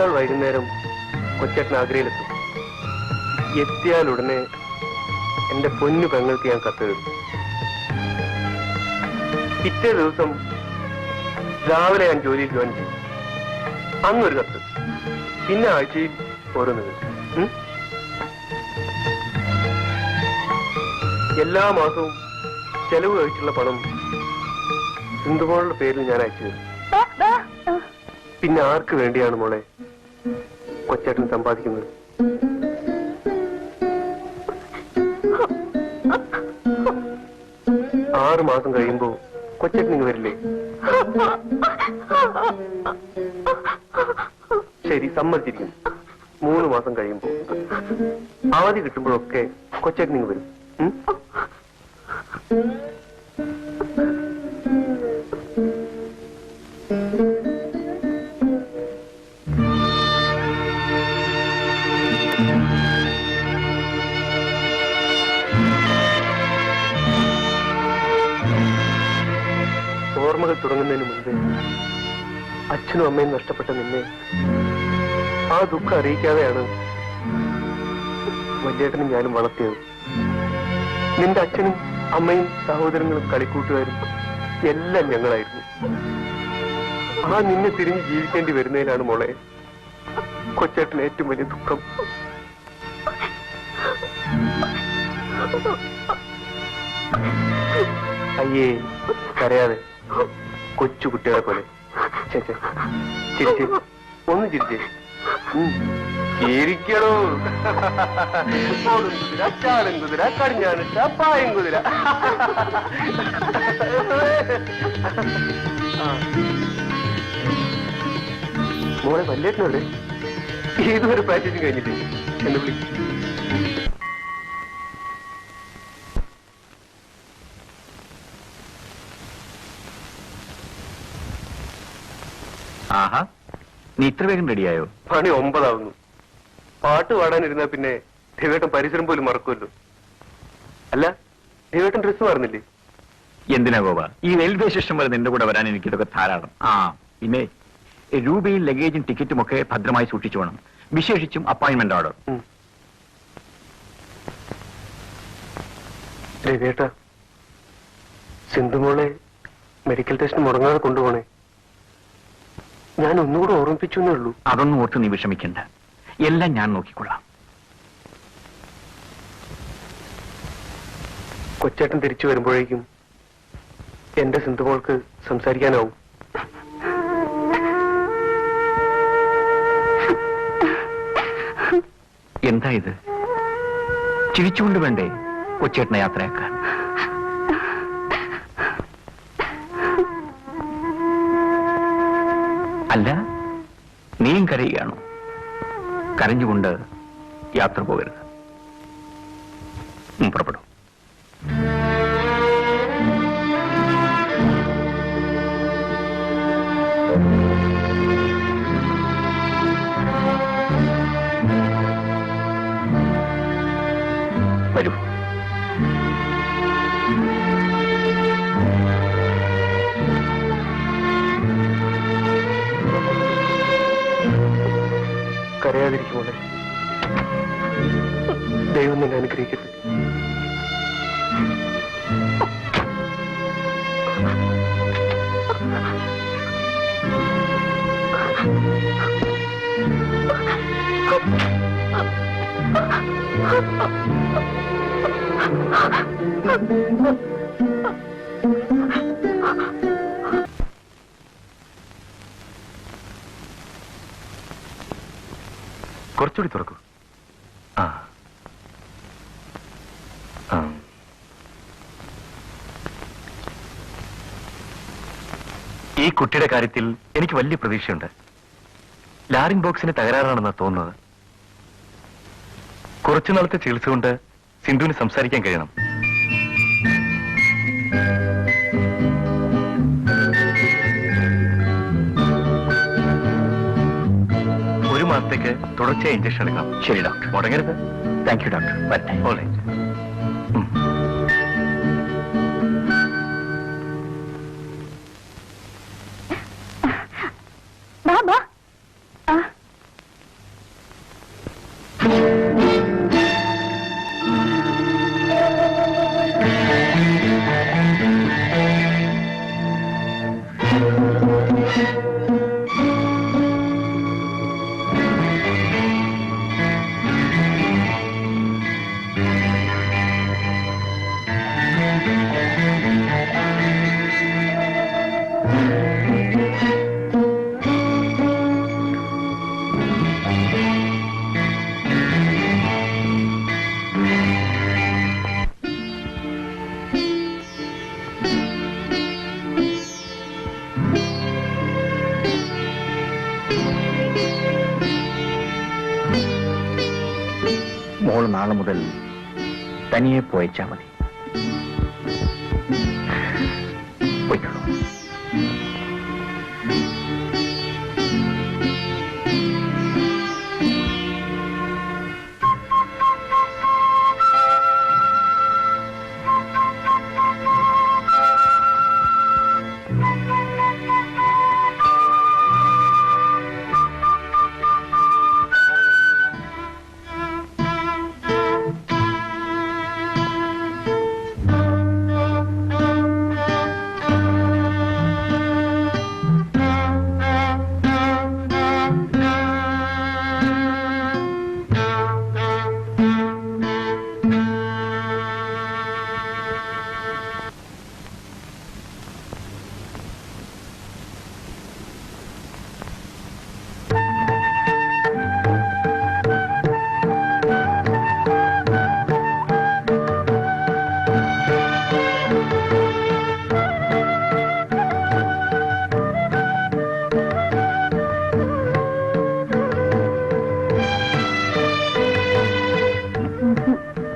മറ്റന്നാൾ വൈകുന്നേരം കൊച്ചേട്ടൻ ആഗ്രയിലെത്തും. എത്തിയാൽ ഉടനെ എന്റെ പൊന്നു പെങ്ങൾക്ക് ഞാൻ കത്തെഴുതും. പിറ്റേ ദിവസം രാവിലെ ഞാൻ ജോലിയിൽ ജോയിൻ ചെയ്യും. അന്നൊരു കത്ത്, പിന്നെ ആഴ്ചയിൽ ഓരോന്ന്. എല്ലാ മാസവും ചെലവ് കഴിച്ചുള്ള പണം സിന്ധുമോളുടെ പേരിൽ ഞാൻ അയച്ചു തരും. പിന്നെ ആർക്ക് വേണ്ടിയാണ് മോളെ കൊച്ചേട്ടൻ സമ്പാദിക്കുന്നത്? 6 മാസം കഴിയുമ്പോ കൊച്ചേട്ടൻ ഇങ്ങ് വരില്ലേ? ശരി, സമ്മതിച്ചിരിക്കുന്നു. 3 മാസം കഴിയുമ്പോ അവധി കിട്ടുമ്പോഴൊക്കെ കൊച്ചേട്ടൻ ഇങ്ങ് വരും. ഓർമ്മകൾ തുടങ്ങുന്നതിന് മുമ്പേ അച്ഛനും അമ്മയും നഷ്ടപ്പെട്ട നിന്നെ ആ ദുഃഖം അറിയിക്കാതെയാണ് വലിയേട്ടനും ഞാനും വളർത്തിയത്. നിന്റെ അച്ഛനും അമ്മയും സഹോദരങ്ങളും കളിക്കൂട്ടുകാരും എല്ലാം ഞങ്ങളായിരുന്നു. ആ നിന്നെ തിരിഞ്ഞ് ജീവിക്കേണ്ടി വരുന്നതിനാണ് മോളെ കൊച്ചേട്ടന് ഏറ്റവും വലിയ ദുഃഖം. അയ്യേ, കരയാതെ, കൊച്ചു കുട്ടികളെ പോലെ. ചേച്ചേ, ചിരിച്ചേ, ഒന്ന് ചിരിച്ചേ. ചിരിക്കണോ? കുതിര, ചാടും കുതിര, കടിഞ്ഞാണിട്ട പായം കുതിര. മോളെ വല്യേട്ടനോടെ ഏതൊരു പ്രാക്ടീസും കഴിഞ്ഞിട്ട് എന്ന് വിളിക്കും. ആഹാ, നീ ഇത്ര വേഗം റെഡിയായോ? പണി 9 ആവുന്നു. പാട്ട് പാടാനിരുന്നാ പിന്നെ ദേവേട്ടൻ പരിസരം പോലും മറക്കുമല്ലോ. അല്ല, ദേവേട്ടൻ ഡ്രസ് മാറുന്നില്ലേ? എന്തിനാ ഗോപ, ഈ റെയിൽവേ സ്റ്റേഷൻ വരെ നിന്റെ കൂടെ വരാൻ എനിക്കിതൊക്കെ ധാരാളം. പിന്നെ രൂപയും ലഗേജും ടിക്കറ്റും ഒക്കെ ഭദ്രമായി സൂക്ഷിച്ചു വേണം, വിശേഷിച്ചും അപ്പോയിന്റ്മെന്റ് ഓർഡർ. ദേവേട്ട, സിന്ധുമോളെ മെഡിക്കൽ ടെസ്റ്റ് മുടങ്ങാതെ കൊണ്ടുപോണേ. ഞാൻ ഒന്നുകൂടെ ഓർമ്മിപ്പിച്ചു എന്നേ ഉള്ളൂ. അതൊന്നും ഓർത്ത് നീ വിഷമിക്കണ്ട, എല്ലാം ഞാൻ നോക്കിക്കൊള്ളാം. കൊച്ചേട്ടൻ തിരിച്ചു വരുമ്പോഴേക്കും എന്റെ സിന്ധുമോൾക്ക് സംസാരിക്കാനാവും. എന്താ ഇത്? ചിരിച്ചുകൊണ്ട് വേണ്ടേ കൊച്ചേട്ടനെ യാത്രയാക്കാൻ? അല്ല, നീയും കരയുകയാണോ? കരഞ്ഞുകൊണ്ട് യാത്ര പോകരുത്. പുറപ്പെടും. വരൂ. കരയാതിരിക്കുമോളെ, ദൈവം നിന്നെ അനുഗ്രഹിക്കട്ടെ. കുറച്ചുകൂടി തുറക്കൂ. ഈ കുട്ടിയുടെ കാര്യത്തിൽ എനിക്ക് വലിയ പ്രതീക്ഷയുണ്ട്. ലാറിംഗ് ബോക്സിന് തകരാറാണെന്നാണ് തോന്നുന്നത്. കുറച്ചു നാളത്തെ ചികിത്സ കൊണ്ട് സിന്ധുവിന് സംസാരിക്കാൻ കഴിയണം. ഒരു മാസത്തേക്ക് തുടർച്ചയായി ഇഞ്ചക്ഷൻ എടുക്കണം. ശരി ഡോക്ടർ. മുടങ്ങരുത്. Thank you doctor. വരട്ടെ. ഓൾറൈറ്റ്. മോൾ നാളെ മുതൽ തനിയെ പോയച്ചാ മതി. പോയിക്കോളൂ.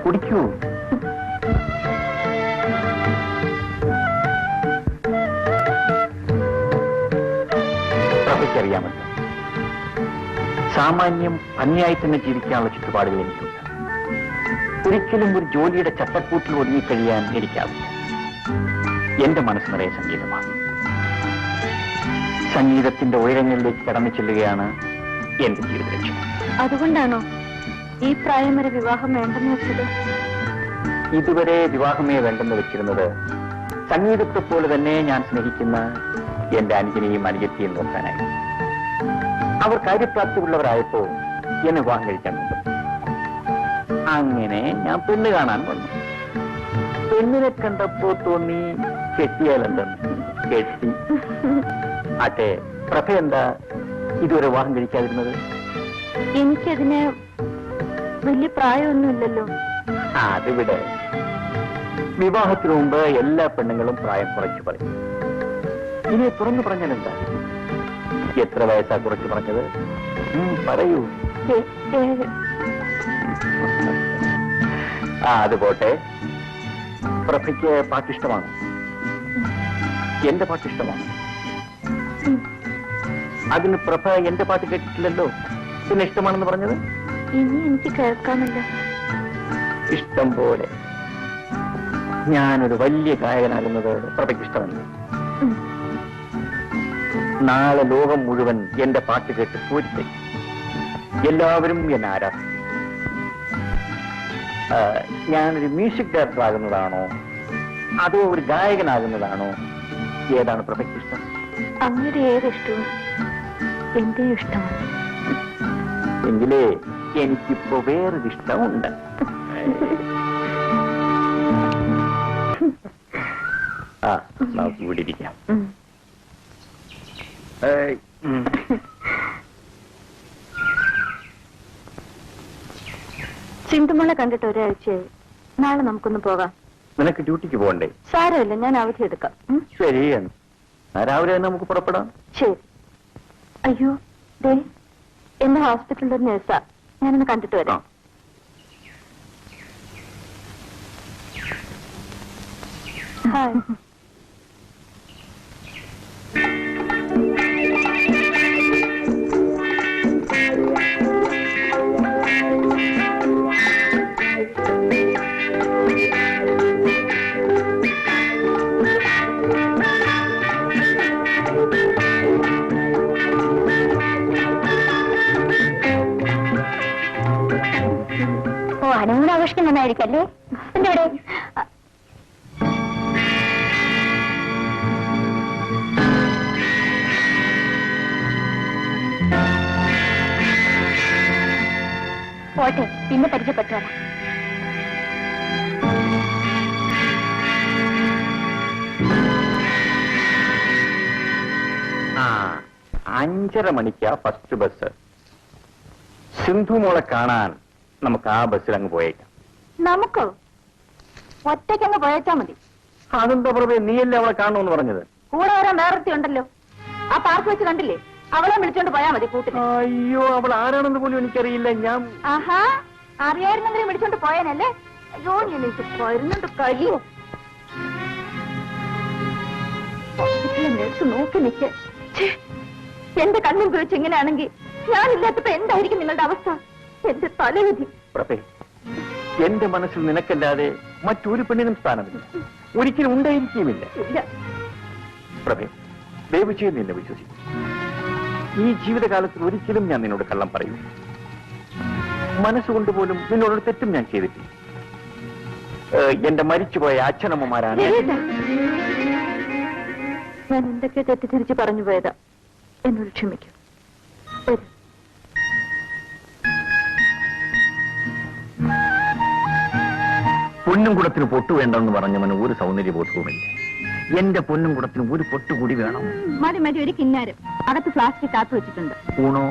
കുടിക്കൂ. പ്രഭയ്ക്കറിയാമല്ലോ, സാമാന്യം ഭംഗിയായി തന്നെ ജീവിക്കാനുള്ള ചുറ്റുപാടുകൾ എനിക്കുണ്ട്. ഒരിക്കലും ഒരു ജോലിയുടെ ചട്ടക്കൂട്ടിൽ ഒതുങ്ങിക്കഴിയാൻ എനിക്കാവില്ല. എന്റെ മനസ്സ് നിറയെ സംഗീതമാണ്. സംഗീതത്തിന്റെ ഉയരങ്ങളിലേക്ക് കടന്നു ചെല്ലുകയാണ് എന്റെ ജീവിത ലക്ഷ്യം. അതുകൊണ്ടാണോ ഈ പ്രായം വരെ വിവാഹം വേണ്ടെന്ന് വെച്ചത്? ഇതുവരെ വിവാഹമേ വേണ്ടെന്ന് വെച്ചിരുന്നത് സംഗീതത്തെ പോലെ തന്നെ ഞാൻ സ്നേഹിക്കുന്ന എന്റെ അനുജനെയും അനുജത്തിയും നോക്കാനായി. അവർ കാര്യപ്രാപ്തിയുള്ളവരായപ്പോ എന്നെ വിവാഹം കഴിക്കാൻ വന്നു. അങ്ങനെ ഞാൻ പെണ്ണ് കാണാൻ വന്നു. പെണ്ണിനെ കണ്ടപ്പോ തോന്നി കെട്ടിയാലെന്തെന്ന്. കെട്ടി. അതെ, പ്രഭ എന്താ ഇതുവരെ വിവാഹം കഴിക്കാതിരുന്നത്? എനിക്കതിന് വലിയ പ്രായമൊന്നുമില്ലല്ലോ. അതിവിടെ വിവാഹത്തിനു മുമ്പ് എല്ലാ പെണ്ണുങ്ങളും പ്രായം കുറച്ചു പറയും. ഇനി തുറന്നു പറഞ്ഞാൽ എന്താ? എത്ര വയസ്സാ കുറച്ചു പറഞ്ഞത്? പറയൂ. അത് പോട്ടെ. പ്രഭയ്ക്ക് പാട്ടിഷ്ടമാണ്. എന്റെ പാട്ടിഷ്ടമാണ്. അതിന് പ്രഭ എന്റെ പാട്ട് കേട്ടിട്ടില്ലല്ലോ. പിന്നെ ഇഷ്ടമാണെന്ന് പറഞ്ഞത്? ഇനി എനിക്ക് കേൾക്കാമല്ലോ. ഇഷ്ടം പോലെ. ഞാനൊരു വലിയ ഗായകനാകുന്നത് പ്രഭയ്ക്ക് ഇഷ്ടമല്ല. നാളെ ലോകം മുഴുവൻ എന്റെ പാട്ട് കേട്ട് പൂരിത്തെ എല്ലാവരും എന്നെ ആരാധിക്കും. ഞാനൊരു മ്യൂസിക് ഡയറക്ടർ ആകുന്നതാണോ അതോ ഒരു ഗായകനാകുന്നതാണോ? ഏതാണ് പ്രഭയ്ക്ക് ഇഷ്ടം? അങ്ങനെ ഏതിഷ്ടവും എന്റെ ഇഷ്ടമാണ്. എങ്കിലേ എനിക്കിപ്പോ വേറൊരു ഇഷ്ടമുണ്ട്. നമുക്ക് ഇവിടെ ഇരിക്കാം. സിന്ധുമോളെ കണ്ടിട്ട് ഒരാഴ്ചയായി. നാളെ നമുക്കൊന്ന് പോകാം. നിനക്ക് ഡ്യൂട്ടിക്ക് പോകണ്ടേ? സാരമില്ല, ഞാൻ അവധി എടുക്കാം. ശരി, രാവിലെ തന്നെ നമുക്ക് പുറപ്പെടാം. ശരി. അയ്യോ, ദേ എന്റെ ഹോസ്പിറ്റലിൽ ഒരു നേഴ്സാ. ഞാനൊന്ന് കണ്ടിട്ട് വരാം. ഹായ്. ഹണിമൂൺ ആഘോഷിക്കുന്നതായിരിക്കല്ലേ? എന്റെ ഇവിടെ പോട്ടെ, പിന്നെ പരിചയപ്പെട്ടോളാം. അഞ്ചര മണിക്കാ ഫസ്റ്റ് ബസ്. സിന്ധുമോളെ കാണാൻ നമുക്ക് ആ ബസ്സിൽ അങ്ങ് പോയേക്കാം. നമുക്കോ? ഒറ്റയ്ക്കങ്ങ് പോയേച്ചാ മതി. അതെന്താ പ്രഭേ, നീയല്ലേ അവളെ കാണണമെന്ന് പറഞ്ഞത്? കൂടെ വരാൻ വേറൊരുത്തി ഉണ്ടല്ലോ. ആ പാർക്ക് വെച്ച് കണ്ടില്ലേ? അവളെ വിളിച്ചോണ്ട് പോയാ മതി കൂട്ടിന്. അയ്യോ, അവൾ ആരാണെന്ന് പോലും എനിക്കറിയില്ല. ഞാൻ ആഹാ, അറിയായിരുന്നെങ്കിലും വിളിച്ചോണ്ട് പോയാനല്ലേ? അയ്യോ എനിക്ക് വരുന്നുണ്ട് കലി. നേഴ്സ് നോക്കി നിൽക്ക്. എന്റെ കണ്ണും കുഴിച്ച് ഇങ്ങനെയാണെങ്കിൽ ഞാനില്ലാത്തപ്പോ എന്തായിരിക്കും നിങ്ങളുടെ അവസ്ഥ? എന്റെ തലവിധി. പ്രഭേ, എന്റെ മനസ്സിൽ നിനക്കല്ലാതെ മറ്റൊരു പെണ്ണിനും സ്ഥാനമില്ല, ഒരിക്കലും ഉണ്ടായിരിക്കുമില്ല. ഇല്ല. പ്രഭേ, ദയവ് ചെയ്ത് നിന്നെ വിശ്വസിക്കും. ഈ ജീവിതകാലത്തിൽ ഒരിക്കലും ഞാൻ നിന്നോട് കള്ളം പറയൂ. മനസ്സുകൊണ്ട് പോലും നിന്നോടൊരു തെറ്റും ഞാൻ ചെയ്തിട്ടില്ല. എന്റെ മരിച്ചുപോയ അച്ഛനമ്മമാരാണ്. ഞാൻ എന്തൊക്കെ തെറ്റിദ്ധരിച്ച് പറഞ്ഞു പോയതാ, എന്നോട് ക്ഷമിക്കൂ. പൊന്നും കുടത്തിന് പൊട്ടു വേണ്ടെന്ന് പറഞ്ഞവന് ഒരു സൗന്ദര്യബോധവുമില്ല. എന്റെ പൊന്നും കുടത്തിന് ഒരു പൊട്ടുകൂടി വേണം. മതി മതി, ഒരു കിന്നാരം അകത്ത് ഫ്ലാസ്കിൽ കാത്തു വെച്ചിട്ടുണ്ട്. ഊണോ?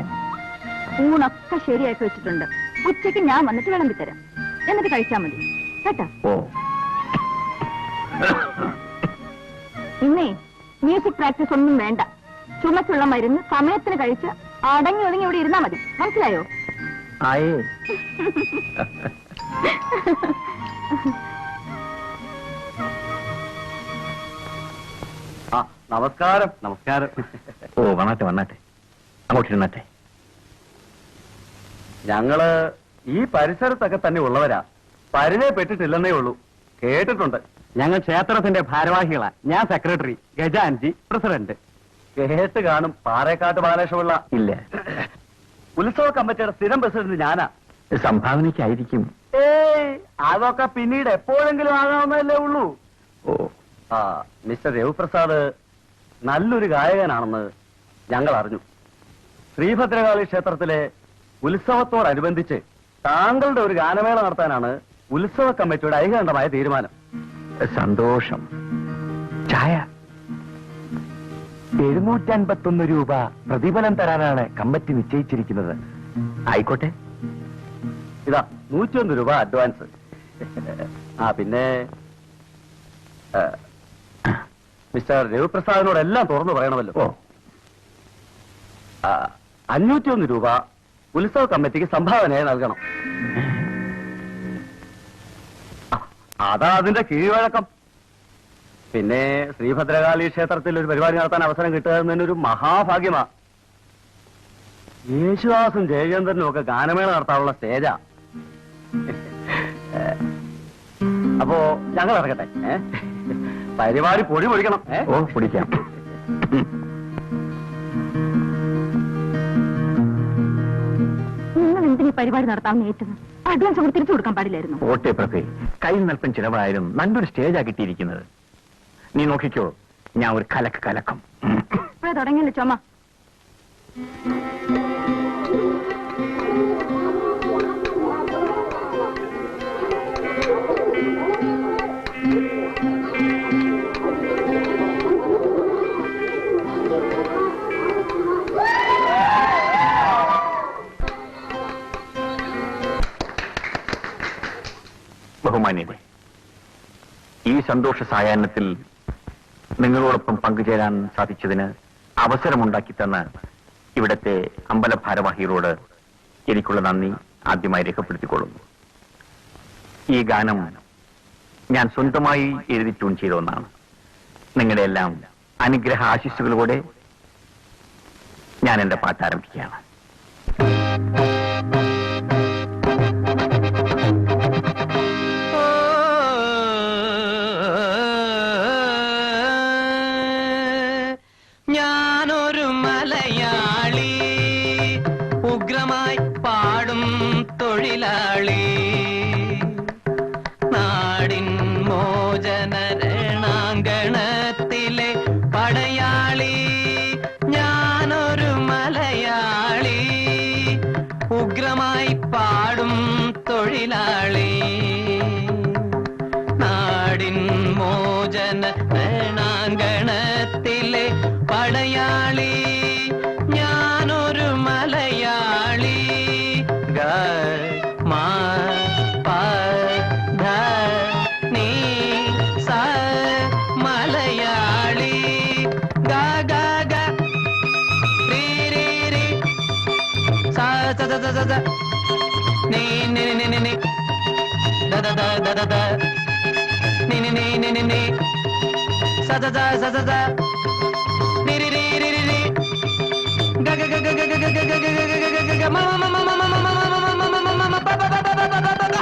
ഊണൊക്കെ ശരിയാക്കി വെച്ചിട്ടുണ്ട്. ഉച്ചയ്ക്ക് ഞാൻ വന്നിട്ട് വിളമ്പി തരാം, എന്നിട്ട് കഴിച്ചാൽ മതി കേട്ടോ. ഓ, ഇന്നേ മ്യൂസിക് പ്രാക്ടീസ് ഒന്നും വേണ്ട. ചുമച്ചുള്ള മരുന്ന് സമയത്തിന് കഴിച്ച് അടങ്ങി ഒതുങ്ങി ഇവിടെ ഇരുന്നാ മതി. മനസ്സിലായോ? ആയേ. നമസ്കാരം. നമസ്കാരം. ഓ, വന്നാട്ടെ വന്നാട്ടെ, അങ്ങോട്ടിരുന്നാട്ടെ. ഞങ്ങള് ഈ പരിസരത്തൊക്കെ തന്നെ ഉള്ളവരാ, പരിചയപ്പെട്ടിട്ടില്ലെന്നേ ഉള്ളൂ. കേട്ടിട്ടുണ്ട്. ഞങ്ങൾ ക്ഷേത്രത്തിന്റെ ഭാരവാഹികളാ. ഞാൻ സെക്രട്ടറി, ഗജാൻജി പ്രസിഡന്റ്. കേട്ട് കാണും. പാറേക്കാട്ട് ബാലകൃഷ്ണപിള്ള. ഇല്ല, ഉത്സവ കമ്മിറ്റിയുടെ സ്ഥിരം പ്രസിഡന്റ് ഞാനാ. സംഭാവനയ്ക്കായിരിക്കും. അതൊക്കെ പിന്നീട് എപ്പോഴെങ്കിലും ആകാവുന്നതല്ലേ ഉള്ളൂ. ഓ, മിസ്റ്റർ രവിപ്രസാദ് നല്ലൊരു ഗായകനാണെന്ന് ഞങ്ങൾ അറിഞ്ഞു. ശ്രീഭദ്രകാളി ക്ഷേത്രത്തിലെ ഉത്സവത്തോടനുബന്ധിച്ച് താങ്കളുടെ ഒരു ഗാനമേള നടത്താനാണ് ഉത്സവ കമ്മിറ്റിയുടെ ഐകകണ്ഠമായ തീരുമാനം. സന്തോഷം. ചായ 751 രൂപ പ്രതിഫലം തരാനാണ് കമ്മിറ്റി നിശ്ചയിച്ചിരിക്കുന്നത്. ആയിക്കോട്ടെ. ഇതാ 101 രൂപ അഡ്വാൻസ്. പിന്നെ മിസ്റ്റർ രവിപ്രസാദിനോട് എല്ലാം തുറന്നു പറയണമല്ലോ. ഓ, 501 രൂപ ഉത്സവ കമ്മിറ്റിക്ക് സംഭാവനയായി നൽകണം. അതാ അതിന്റെ കീഴ്വഴക്കം. പിന്നെ ശ്രീഭദ്രകാളി ക്ഷേത്രത്തിൽ ഒരു പരിപാടി നടത്താൻ അവസരം കിട്ടുക എന്നൊരു മഹാഭാഗ്യമാ. യേശുദാസും ജയചന്ദ്രനും ഒക്കെ ഗാനമേള നടത്താനുള്ള സ്റ്റേജാ. അപ്പോ ഞങ്ങൾ ഇറങ്ങട്ടെ. പരിപാടി പൊടി പൊടിക്കണം. ഓ, പൊടിക്കാം. നിങ്ങൾ എന്തിനീ പരിപാടി നടത്താമെന്ന് ഏറ്റത്? അഡ്വാൻസ് കൂടി തിരിച്ചു കൊടുക്കാൻ പാടില്ലായിരുന്നു. ഓട്ടെ പ്രഭേ, കയ്യിൽ നൽപ്പം ചിലവായാലും നല്ലൊരു സ്റ്റേജാ കിട്ടിയിരിക്കുന്നത്. നീ നോക്കിക്കോ, ഞാൻ ഒരു കലക്കം. ഇപ്പോഴേ തുടങ്ങിയല്ലോ ചുമ. ബഹുമാന്യരെ, ഈ സന്തോഷ സായാഹ്നത്തിൽ നിങ്ങളോടൊപ്പം പങ്കുചേരാൻ സാധിച്ചതിന് അവസരമുണ്ടാക്കി തന്ന ഇവിടത്തെ അമ്പല ഭാരവാഹികളോട് എനിക്കുള്ള നന്ദി ആദ്യമായി രേഖപ്പെടുത്തിക്കൊള്ളുന്നു. ഈ ഗാനം ഞാൻ സ്വന്തമായി എഴുതി ട്യൂൺ ചെയ്ത ഒന്നാണ്. നിങ്ങളുടെ എല്ലാം അനുഗ്രഹ ആശിസ്സുകളോടെ ഞാൻ എന്റെ പാട്ട് ആരംഭിക്കുകയാണ്. ഞാനൊരു മലയാളി, ഉഗ്രമായി പാടും തൊഴിലാളി, നാടിൻ മോചന രണാങ്കണത്തിലെ പടയാളി. ഞാനൊരു മലയാളി, ഉഗ്രമായി പാടും തൊഴിലാളി, നാടിൻ മോചന രണാങ്കണത്തിലെ പടയാളി. ഞാനൊരു മലയാളി. ഗ മ പ ധ നീ സ മലയാളി. ഗ ഗ ഗ രി രി രി സ സ സ സ സ നീ നി നി നി നി the the the the the the നി നി നി നി നി നി സ സ സ സ സ നി രി രി രി രി രി ഗ ഗ ഗ ഗ ഗ ഗ ഗ ഗ ഗ ഗ ഗ മ മ മ മ മ മ മ മ പ പ പ പ പ പ പ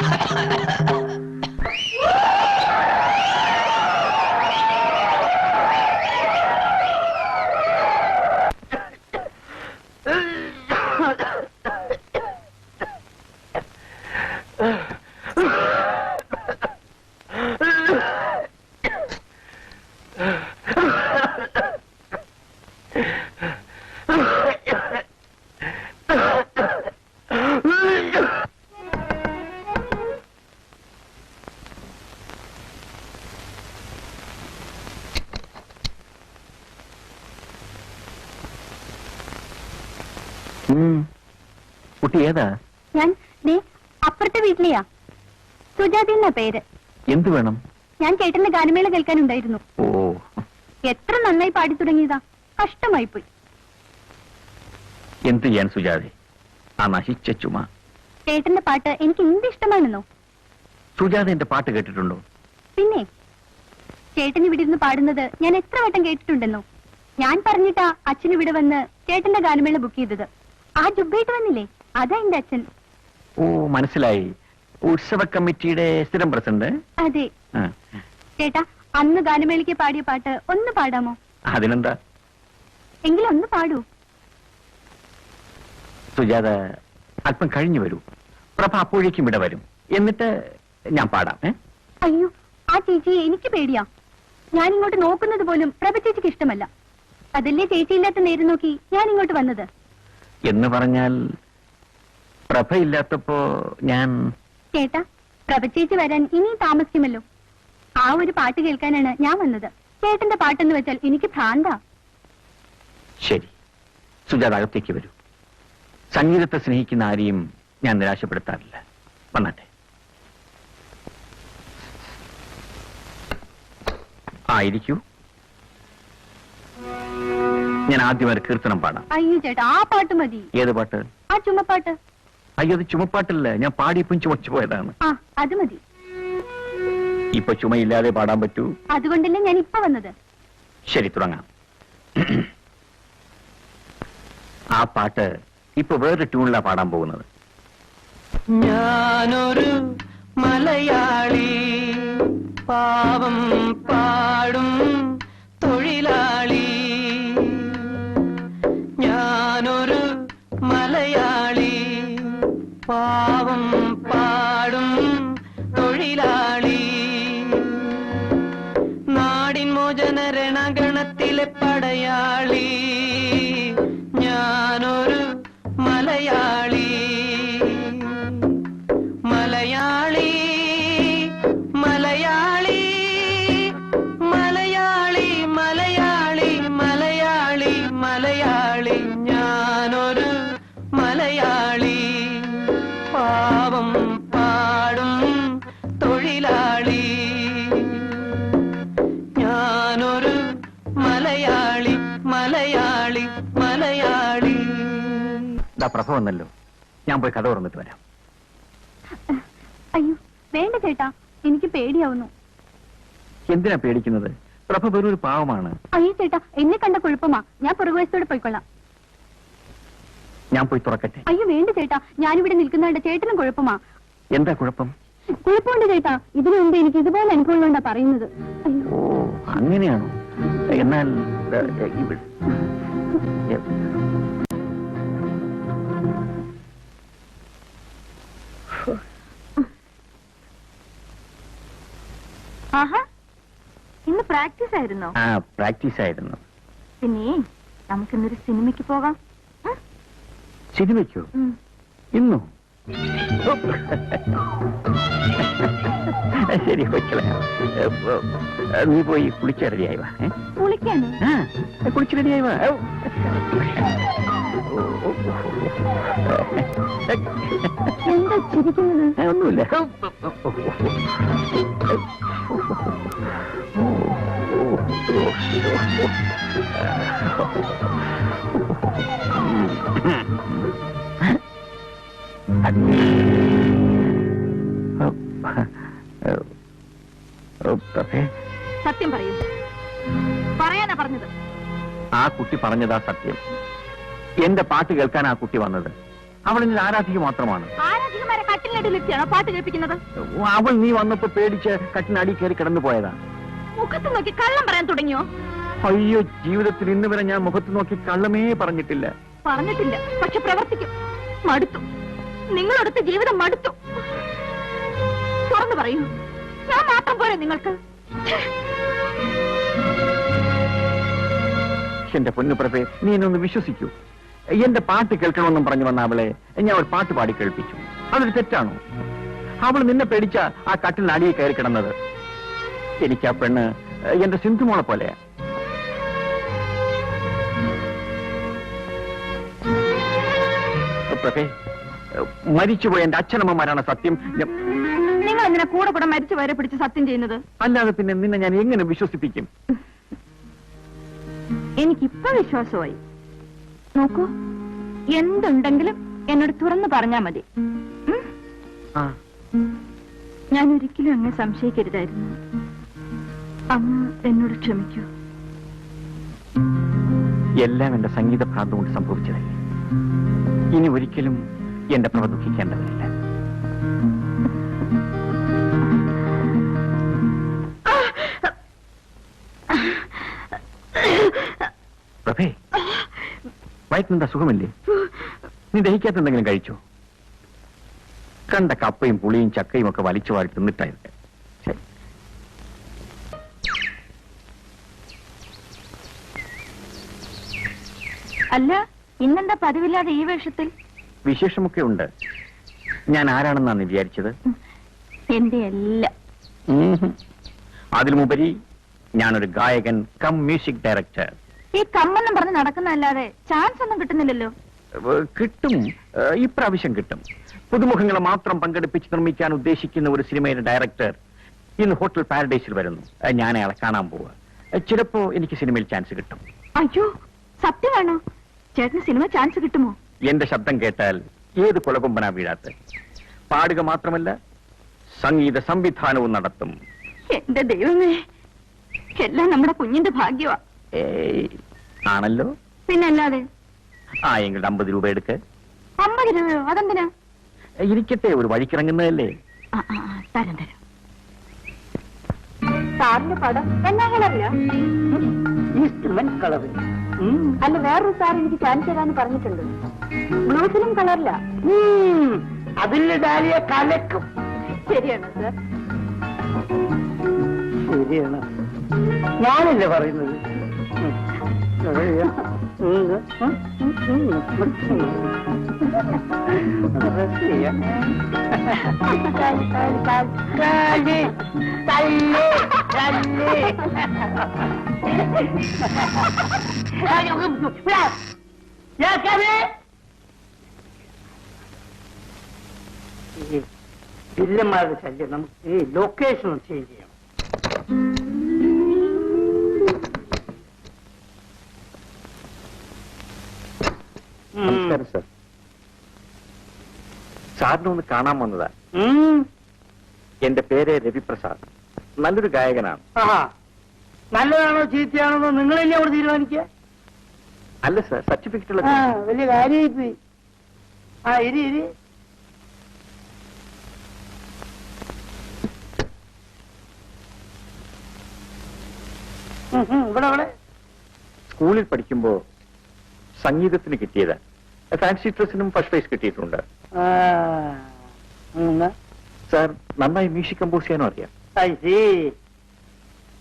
കുട്ടി ഏതാ? ഞാൻ അപ്പുറത്തെ വീട്ടിലെയാ. സുജാത എന്നാ പേര്. എന്ത് വേണം? ഞാൻ ചേട്ടന്റെ ഗാനമേള കേൾക്കാനുണ്ടായിരുന്നു. ഓ, എത്ര നന്നായി പാടി തുടങ്ങിയതാ, കഷ്ടമായി പോയി. എന്ത് ചെയ്യാൻ സുജാതെ, ആ നശിച്ച ചുമ. ചേട്ടന്റെ പാട്ട് എനിക്ക് എന്ത് ഇഷ്ടമാണെന്നോ. സുജാത എന്റെ പാട്ട് കേട്ടിട്ടുണ്ടോ? പിന്നെ ചേട്ടൻ ഇവിടെ ഇരുന്ന് പാടുന്നത് ഞാൻ എത്ര വട്ടം കേട്ടിട്ടുണ്ടെന്നോ. ഞാൻ പറഞ്ഞിട്ടാ അച്ഛൻ ഇവിടെ വന്ന് ചേട്ടന്റെ ഗാനമേള ബുക്ക് ചെയ്തത്. ആ ജുബായിട്ട് വന്നില്ലേ, അതാ എന്റെ അച്ഛൻ. ഓ, മനസ്സിലായി. ഉത്സവ കമ്മിറ്റിയുടെ സ്ഥിരം പ്രസിഡന്റ്. അതെ. ചേട്ടാ, അന്ന് ഗാനമേളയ്ക്ക് പാടിയ പാട്ട് ഒന്ന് പാടാമോ? അതിനെന്താ, എങ്കിലും ഒന്ന് പാടൂ. സുജാത അല്പം കഴിഞ്ഞു വരൂ. പ്രഭ അപ്പോഴേക്കും ഇവിടെ വരും. എന്നിട്ട് ഞാൻ പാടാം. അയ്യോ, ആ ചേച്ചിയെ എനിക്ക് പേടിയാ. ഞാൻ ഇങ്ങോട്ട് നോക്കുന്നത് പോലും പ്രഭ ചേച്ചിക്ക് ഇഷ്ടമല്ല. അതല്ലേ ചേച്ചിയില്ലാത്ത നേരം നോക്കി ഞാൻ ഇങ്ങോട്ട് വന്നത്. എന്ന് പറഞ്ഞാൽ പ്രഭയില്ലാത്തപ്പോ ഞാൻ... ചേട്ടാ, പ്രഭ ചേച്ചി വരാൻ ഇനിയും താമസിക്കുമല്ലോ. ആ ഒരു പാട്ട് കേൾക്കാനാണ് ഞാൻ വന്നത്. ചേട്ടന്റെ പാട്ടെന്ന് വെച്ചാൽ എനിക്ക് ഭ്രാന്താ. ശരി, സുജാത അകത്തേക്ക് വരൂ. സംഗീതത്തെ സ്നേഹിക്കുന്ന ആരെയും ഞാൻ നിരാശപ്പെടുത്താറില്ല. വന്നാട്ടെ. ആയിരിക്കൂ. ഞാൻ ആദ്യം ഒരു കീർത്തനം പാടാം. അയ്യോ ചേട്ടാ, ആ പാട്ട് മതി. ഏത് പാട്ട്? ആ ചുമപ്പാട്ട്. അയ്യോ, അത് ചുമപ്പാട്ടല്ല. ഞാൻ പാടിയപ്പം ചുമച്ചു പോയതാണ്. ആ, അത് മതി. ഇപ്പൊ ചുമയില്ലാതെ പാടാൻ പറ്റൂ? അതുകൊണ്ടല്ലേ ഞാൻ ഇപ്പൊ വന്നത്. ശരി, തുടങ്ങാം. ആ പാട്ട് ഇപ്പൊ വേറൊരു ട്യൂണിലാ പാടാൻ പോകുന്നത്. ഞാനൊരു മലയാളി, പാവം പാടും തൊഴിലാളി. ഞാനൊരു മലയാളി, പാവം പാടും തൊഴിലാളി. നാടിൻ മോചന രണഗണത്തിലെ പടയാളി. ഞാനൊരു മലയാളി, മലയാളി, മലയാളി, മലയാളി, മലയാളി, മലയാളി, മലയാളി. ഞാനൊരു മലയാളി, പാവം പാടും തൊഴിലാളി. ഞാനൊരു മലയാളി, മലയാളി, മലയാളി. പ്രഭ വന്നല്ലോ. ഞാൻ പോയി കഥ തുറന്നിട്ട് വരാം. അയ്യോ വേണ്ട ചേട്ടാ, എനിക്ക് പേടിയാവുന്നു. എന്തിനാ പേടിക്കുന്നത്? പ്രഭ വെറൊരു പാവമാണ്. അയ്യോ ചേട്ടാ, എന്നെ കണ്ട കുഴപ്പമാ. ഞാൻ പുറകുവശത്തോടെ പോയിക്കൊള്ളാം. ഞാൻ പോയി തുറക്കട്ടെ? അയ്യോ വേണ്ട ചേട്ടാ, ഞാനിവിടെ നിൽക്കുന്നതുകൊണ്ട് ചേട്ടനും കുഴപ്പമാ. എന്താ കുഴപ്പം? കുഴപ്പമുണ്ട് ചേട്ടാ. ഇതിനു മുമ്പ് എനിക്ക് ഇതുപോലെ അനുഭവങ്ങളുണ്ടാ പറയുന്നത്. ഓ, അങ്ങനെയാണോ? എന്നാൽ ഇവിടെ ആഹാ, ഇന്ന് പ്രാക്ടീസ് ആയിരുന്നോ? ആ, പ്രാക്ടീസ് ആയിരുന്നു. പിന്നെ നമുക്കിന്നൊരു സിനിമയ്ക്ക് പോകാം. സിനിമയ്ക്കോ? ഇന്നോ? ശരി, പോയിക്കളയാം. നീ പോയി കുളിച്ച റെഡിയായി വാ. കുളിക്കാനോ? കുളിച്ച് റെഡിയായി വാ. എന്താ ചിരിക്കുന്നത്? ഒന്നുമില്ല. കുട്ടി പറഞ്ഞതാ സത്യം. എന്റെ പാട്ട് കേൾക്കാൻ ആ കുട്ടി വന്നത്. അവൾ എന്നിൽ ആരാധിക മാത്രമാണ്. ആരാധികമാരെ കട്ടിലിനടിയിലെത്തിയാണോ പാട്ട് കേൾപ്പിക്കുന്നത്? അവൾ നീ വന്നപ്പോ പേടിച്ച് കട്ടിനടി കയറി കിടന്നു പോയതാ. മുഖത്ത് നോക്കി കള്ളം പറയാൻ തുടങ്ങിയോ? അയ്യോ, ജീവിതത്തിൽ ഇന്ന് വരെ ഞാൻ മുഖത്ത് നോക്കി കള്ളമേ പറഞ്ഞിട്ടില്ല. പറഞ്ഞിട്ടില്ല, പക്ഷെ പ്രവർത്തിക്കും. മടുത്തു, നിങ്ങളടുത്ത ജീവിതം മടുത്തു. തുറന്നു പറയൂ, ഞാൻ മാത്രം പോരെ നിങ്ങൾക്ക്? എന്റെ പൊന്നു പ്രഭേ, നീ എന്നൊന്ന് വിശ്വസിക്കൂ. എന്റെ പാട്ട് കേൾക്കണമെന്നും പറഞ്ഞു വന്ന അവളെ ഞാൻ ഒരു പാട്ട് പാടി കേൾപ്പിച്ചു. അതൊരു തെറ്റാണോ? അവൾ നിന്നെ പേടിച്ച ആ കട്ടിൽ അടിയിൽ കയറി കിടന്നത്. എനിക്ക് ആ പെണ്ണ് എന്റെ സിന്ധുമോളെ പോലെയാ. പ്രഭേ, മരിച്ചുപോയ എന്റെ അച്ഛനമ്മമാരാണ് സത്യം. നിങ്ങൾ എന്തിനാ കൂടെ കൂടെ മരിച്ചു വരെ പിടിച്ച് സത്യം ചെയ്യുന്നത്? അല്ലാതെ പിന്നെ നിന്നെ ഞാൻ എങ്ങനെ വിശ്വസിപ്പിക്കും? എനിക്കിപ്പോ വിശ്വാസമായി. നോക്കൂ, എന്തുണ്ടെങ്കിലും എന്നോട് തുറന്നു പറഞ്ഞാ മതി. ഞാൻ ഒരിക്കലും അങ്ങ് സംശയിക്കരുതായിരുന്നു. അങ്ങ് എന്നോട് ക്ഷമിക്കൂ. എല്ലാം എന്റെ സംഗീത ഭ്രാന്ത് കൊണ്ട് സംഭവിച്ചതല്ലേ. ഇനി ഒരിക്കലും എന്റെ പ്രഭ ദുഃഖിക്കേണ്ടതില്ല. പ്രഭേ, വയറ്റിനെന്താ സുഖമില്ലേ? നീ ദഹിക്കാത്ത എന്തെങ്കിലും കഴിച്ചോ? കണ്ട കപ്പയും പുളിയും ചക്കയും ഒക്കെ വലിച്ചു വാരി തിന്നിട്ടായിരുന്നു. ശരി. അല്ല, ഇന്നെന്താ പതിവില്ലാതെ ഈ വേഷത്തിൽ? വിശേഷമൊക്കെ ഉണ്ട്. ഞാൻ ആരാണെന്നാണ് വിചാരിച്ചത്? എന്റെ എല്ലാം. അതിലുമുപരി ഞാനൊരു ഗായകൻ കം മ്യൂസിക് ഡയറക്ടർ. ഈ കമ്മെന്നും പറഞ്ഞ് നടക്കുന്നതല്ലാതെ ചാൻസ് ഒന്നും കിട്ടുന്നില്ലല്ലോ. കിട്ടും, ഇപ്രാവശ്യം കിട്ടും. പുതുമുഖങ്ങളെ മാത്രം പങ്കെടുപ്പിച്ച് നിർമ്മിക്കാൻ ഉദ്ദേശിക്കുന്ന ഒരു സിനിമയുടെ ഡയറക്ടർ ഇന്ന് ഹോട്ടൽ പാരഡൈസിൽ വരുന്നു. ഞാൻ അയാളെ കാണാൻ പോവുക. ചിലപ്പോ എനിക്ക് സിനിമയിൽ ചാൻസ് കിട്ടും. അയ്യോ, സത്യമാണോ? ചേട്ടന് സിനിമ ചാൻസ് കിട്ടുമോ? എന്റെ ശബ്ദം കേട്ടാൽ ഏത് കുലകൊമ്പനാ വീഴാത്ത. പാടുക മാത്രമല്ല, സംഗീത സംവിധാനവും നടത്തും. എന്റെ ദൈവമേ, എല്ലാം നമ്മുടെ കുഞ്ഞിന്റെ ഭാഗ്യമാ. ആണല്ലോ. പിന്നല്ലാതെ. എങ്കിൽ 50 രൂപ എടുക്ക്. 50 രൂപയോ? അതെന്തിനാ? ഇരിക്കട്ടെ, ഒരു വഴിക്കിറങ്ങുന്നതല്ലേ. തരം തരം. സാറിന്റെ പടം എന്നാ കളറില്ല? കളറിൽ. അല്ല, വേറൊരു സാർ എനിക്ക് ചാൻസ് തരാന്ന് പറഞ്ഞിട്ടുണ്ട്. ബ്ലൂ ഫിലിം കളറില്ല. അതിന്റെ ഡാലിയെ കലക്കും. ശരിയാണോ സാർ? ശരിയാണ്, ഞാനല്ലേ പറയുന്നത്. വില്ലന്മാരുടെ ശല്യം നമുക്ക് ഈ ലൊക്കേഷൻ ചേഞ്ച് ചെയ്യണം. നമസ്കാരം സാർ. സാറിനെ ഒന്ന് കാണാൻ വന്നതാ. എന്റെ പേര് രവിപ്രസാദ്. നല്ലൊരു ഗായകനാണ്. നല്ലതാണോ ചീത്തയാണോ നിങ്ങളല്ലേ അവിടെ തീരുമാനിക്കുക? അല്ല സാർ, സർട്ടിഫിക്കറ്റ് ഉള്ള വലിയ കാര്യമായി. ഇരി ഇവിടെ സ്കൂളിൽ പഠിക്കുമ്പോ സംഗീതത്തിന് കിട്ടിയതാ. ഫാൻസി ഡ്രസ്സിനും ഫസ്റ്റ് പ്രൈസ് കിട്ടിയിട്ടുണ്ട്. സാർ നന്നായി മ്യൂസിക് കമ്പോസ് ചെയ്യാനും അറിയാം.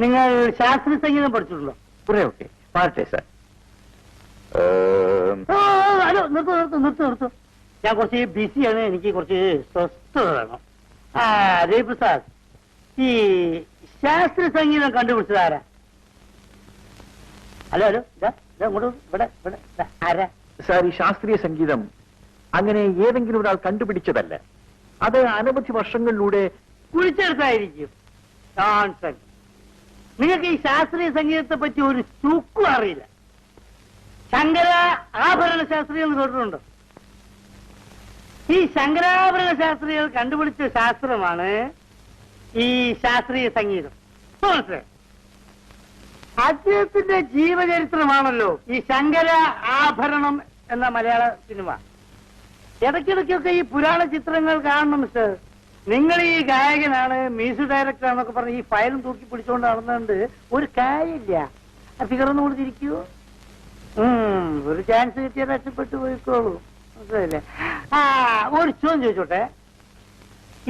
നിങ്ങൾ ശാസ്ത്രീയ സംഗീതം പഠിച്ചിട്ടുണ്ടോ? കുറെ ഒക്കെ. പാടട്ടെ സാർ? നിർത്തൂ. ഞാൻ കുറച്ച് ബിസിയാണ്, എനിക്ക് കുറച്ച് സ്വസ്ഥത വേണം. രവിപ്രസാദ്, ഈ ശാസ്ത്രീയ സംഗീതം കണ്ടുപിടിച്ചതാരാ? ഹലോ ഇങ്ങോട്ട്, ഇവിടെ ആരാ? സാർ, ഈ ശാസ്ത്രീയ സംഗീതം അങ്ങനെ ഏതെങ്കിലും ഒരാൾ കണ്ടുപിടിച്ചതല്ല. അത് അനവധി വർഷങ്ങളിലൂടെ കുഴിച്ചെടുത്തായിരിക്കും. നിങ്ങൾക്ക് ഈ ശാസ്ത്രീയ സംഗീതത്തെ പറ്റി ഒരു ചുക്കും അറിയില്ല. ശങ്കര ആഭരണ ശാസ്ത്രികൾ കേട്ടിട്ടുണ്ടോ? ഈ ശങ്കരാഭരണ ശാസ്ത്രികൾ കണ്ടുപിടിച്ച ശാസ്ത്രമാണ് ഈ ശാസ്ത്രീയ സംഗീതം. മനസ്സിലായി? അദ്ദേഹത്തിന്റെ ജീവചരിത്രമാണല്ലോ ഈ ശങ്കര ആഭരണം എന്ന മലയാള സിനിമ. ഇടയ്ക്കിടയ്ക്കൊക്കെ ഈ പുരാണ ചിത്രങ്ങൾ കാണണം മിസ്റ്റർ. നിങ്ങൾ ഈ ഗായകനാണ്, മ്യൂസിക് ഡയറക്ടർ ആണെന്നൊക്കെ പറഞ്ഞ് ഈ ഫയലും തൂക്കി പിടിച്ചുകൊണ്ട് നടന്നുകൊണ്ട് ഒരു കാര്യമില്ല. ഫിഗറൊന്നും കൊടുത്തിരിക്കൂ. ഒരു ചാൻസ് കിട്ടിയാൽ രക്ഷപ്പെട്ടു പോയിക്കോളൂ. മനസ്സിലായില്ലേ? ഒരു ചോദ്യം ചോദിച്ചോട്ടെ,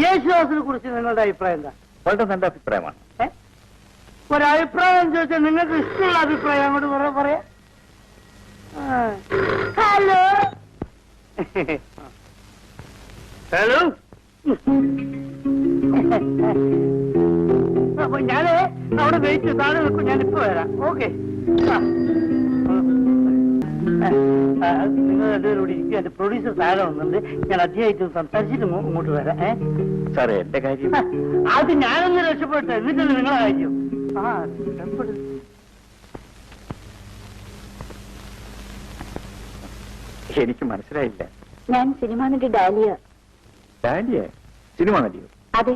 യേശുദാസിനെ കുറിച്ച് നിങ്ങളുടെ അഭിപ്രായം എന്താ? വളരെ നല്ല അഭിപ്രായമാണ്. ഒരഭിപ്രായം ചോദിച്ചാൽ നിങ്ങൾക്ക് ഇഷ്ടമുള്ള അഭിപ്രായം അങ്ങോട്ട് പറയാ. ഹലോ ഹലോ, അപ്പൊ ഞാന് അവിടെ വെയിറ്റ് താഴെ നിൽക്കും, ഞാനിപ്പോ വരാം. ഓക്കെ, നിങ്ങൾ രണ്ടുപേരും കൂടി ഇരിക്കും. എന്റെ പ്രൊഡ്യൂസർ താഴെ വന്നിട്ടുണ്ട്. ഞാൻ അദ്ദേഹമായിട്ട് സംസാരിച്ചിട്ട് ഇങ്ങോട്ട് വരാം. സാറേ എന്റെ കാര്യം അത് ഞാനൊന്ന് രക്ഷപ്പെട്ടെ, എന്നിട്ടല്ലേ നിങ്ങളെ കാര്യം. രക്ഷപ്പെടും. എനിക്ക് മനസ്സിലായില്ല. ഞാൻ സിനിമാ നടി ഡാലിയ. ഡാലിയ? സിനിമ നടിയോ? അതെ,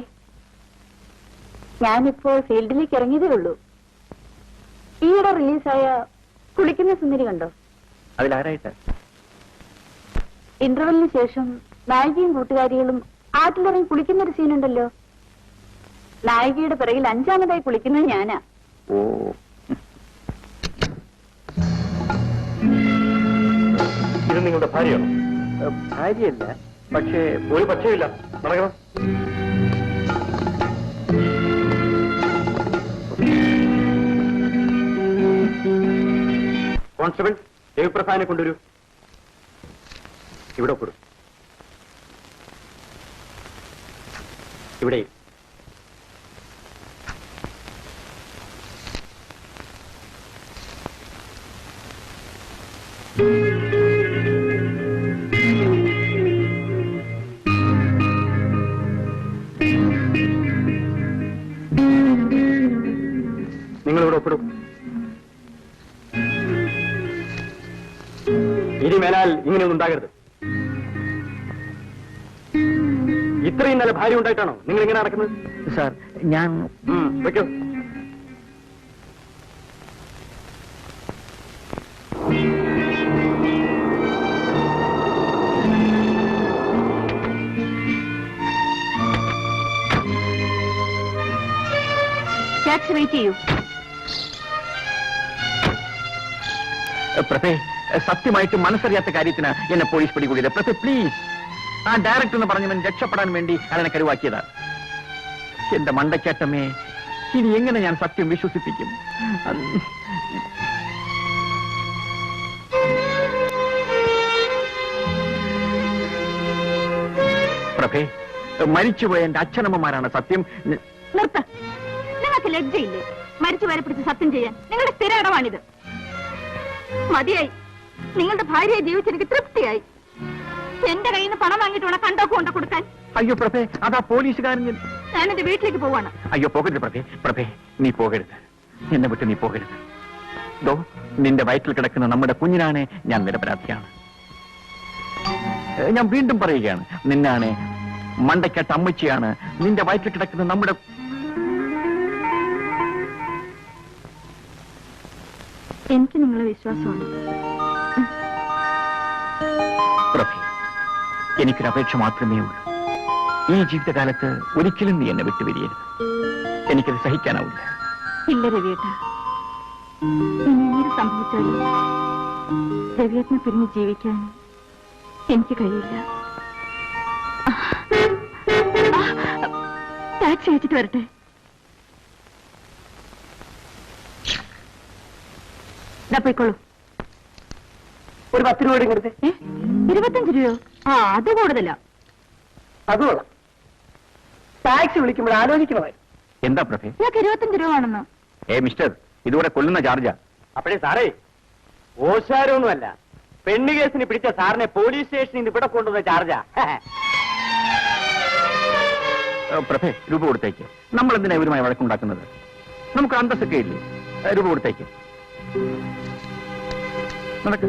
ഞാനിപ്പോ ഫീൽഡിലേക്ക് ഇറങ്ങിയതേ ഉള്ളൂ. ഈയിടെ റിലീസായ കുളിക്കുന്ന സുന്ദരി കണ്ടോ? അതിലാരായിട്ട്? ഇന്റർവെല്ലിന് ശേഷം നായികയും കൂട്ടുകാരികളും ആറ്റിലിറങ്ങി കുളിക്കുന്ന ഒരു സീനുണ്ടല്ലോ. നായികയുടെ പിറകിൽ 5ാമതായി കുളിക്കുന്നത് ഞാനാ. ഓ, ഇത് നിങ്ങളുടെ ഭാര്യയാണോ? ഭാര്യയല്ല, പക്ഷേ ഒരു പക്ഷേയില്ല. നടക്കണം. കോൺസ്റ്റബിൾ, ദേവിപ്രസാദിനെ കൊണ്ടുവരൂ. ഇവിടെ ഒപ്പിടും. ഇവിടെ നിങ്ങളിവിടെ ഒപ്പിടും. ഇനി മേലാൽ ഇങ്ങനെയൊന്നും ഉണ്ടാകരുത്. ഇത്രയും നല്ല ഭാര്യ ഉണ്ടായിട്ടാണോ നിങ്ങൾ ഇങ്ങനെ നടക്കുന്നത്? സാർ, ഞാൻ വെക്കോ. ടാക്സി വെയിറ്റ് ചെയ്യൂ. പ്രഭേ, സത്യമായിട്ട് മനസ്സറിയാത്ത കാര്യത്തിന് എന്നെ പോലീസ് പിടികൂടിയത്. പ്രഭേ പ്ലീസ്, ആ ഡയറക്ടർ എന്ന് പറഞ്ഞവൻ രക്ഷപ്പെടാൻ വേണ്ടി അവനെ കരുവാക്കിയതാ. എന്റെ മണ്ടക്കേട്ടമേ, ഇനി എങ്ങനെ ഞാൻ സത്യം വിശ്വസിപ്പിക്കും? പ്രഭേ, മരിച്ചുപോയ എന്റെ അച്ഛനമ്മമാരാണ് സത്യം. നിർത്ത. നിങ്ങൾക്ക് ലജ്ജയില്ലേ മരിച്ചുവരെ പിടിച്ച് സത്യം ചെയ്യാൻ? നിങ്ങളുടെ സ്ഥിര ഇടമാണിത്. മതിയായി. നിങ്ങളുടെ ഭാര്യയെ ജീവിച്ചെനിക്ക് തൃപ്തിയായി. എന്റെ കയ്യിൽ നിന്ന് പണം വാങ്ങിയിട്ട് വേണം കണ്ടോക്ക് കൊണ്ട കൊടുക്കാൻ. അയ്യോ പ്രഭേ, അതാ പോലീസുകാരൻ. ഞാൻ എന്റെ വീട്ടിലേക്ക് പോവാണ്. അയ്യോ പോകരുത് പ്രഭേ. പ്രഭേ, നീ പോകരുത്. എന്നെ വിട്ട് നീ പോകരുത്. ദോ, നിന്റെ വയറ്റിൽ കിടക്കുന്ന നമ്മുടെ കുഞ്ഞിനാണ് ഞാൻ നിരപരാധിയാണ്. ഞാൻ വീണ്ടും പറയുകയാണ്, നിന്നാണ് മണ്ടക്കെട്ട അമ്മച്ചിയാണ്. നിന്റെ വയറ്റിൽ കിടക്കുന്ന നമ്മുടെ എനിക്ക് നിങ്ങളെ വിശ്വാസമാണ്. പ്രഭേ, എനിക്കൊരപേക്ഷ മാത്രമേ ഉള്ളൂ. ഈ ജീവിതകാലത്ത് ഒരിക്കലും നീ എന്നെ വിട്ടുപിരിയരുത്. എനിക്കത് സഹിക്കാനാവില്ല. ഇല്ല രവിയേട്ട, ഇനി എന്ത് സംഭവിച്ചാലും രവിയേട്ടനെ പിരിഞ്ഞ് ജീവിക്കാൻ എനിക്ക് കഴിയില്ല. ടാക്സി അയച്ചിട്ട് വരട്ടെ. പോയിക്കോളൂ. ഒരു 10 രൂപയുടെ കൊടുത്തേ. 25 രൂപയോ? അത് കൂടുതല. അതുകൊള്ളാം. ടാക്സി വിളിക്കുമ്പോൾ ആലോചിക്കണമായിരുന്നു. എന്താ പ്രഭേ? ഞങ്ങൾക്ക് 25 രൂപ ആണെന്ന്. മിസ്റ്റർ, ഇതുകൂടെ കൊല്ലുന്ന ചാർജാ. അപ്പോഴേ സാറേ, ഓശാരമൊന്നുമല്ല, പെണ്ണ് കേസിന് പിടിച്ച സാറിനെ പോലീസ് സ്റ്റേഷനിൽ നിന്ന് ഇവിടെ കൊണ്ടുവന്ന ചാർജാ. പ്രഭേ, രൂപ കൊടുത്തേക്ക്. നമ്മൾ എന്തിനാ ഇവരുമായി വഴക്കുണ്ടാക്കുന്നത്? നമുക്ക് അന്തസ്സൊക്കെ ഇല്ലേ? രൂപ കൊടുത്തേക്ക്. നടക്ക്.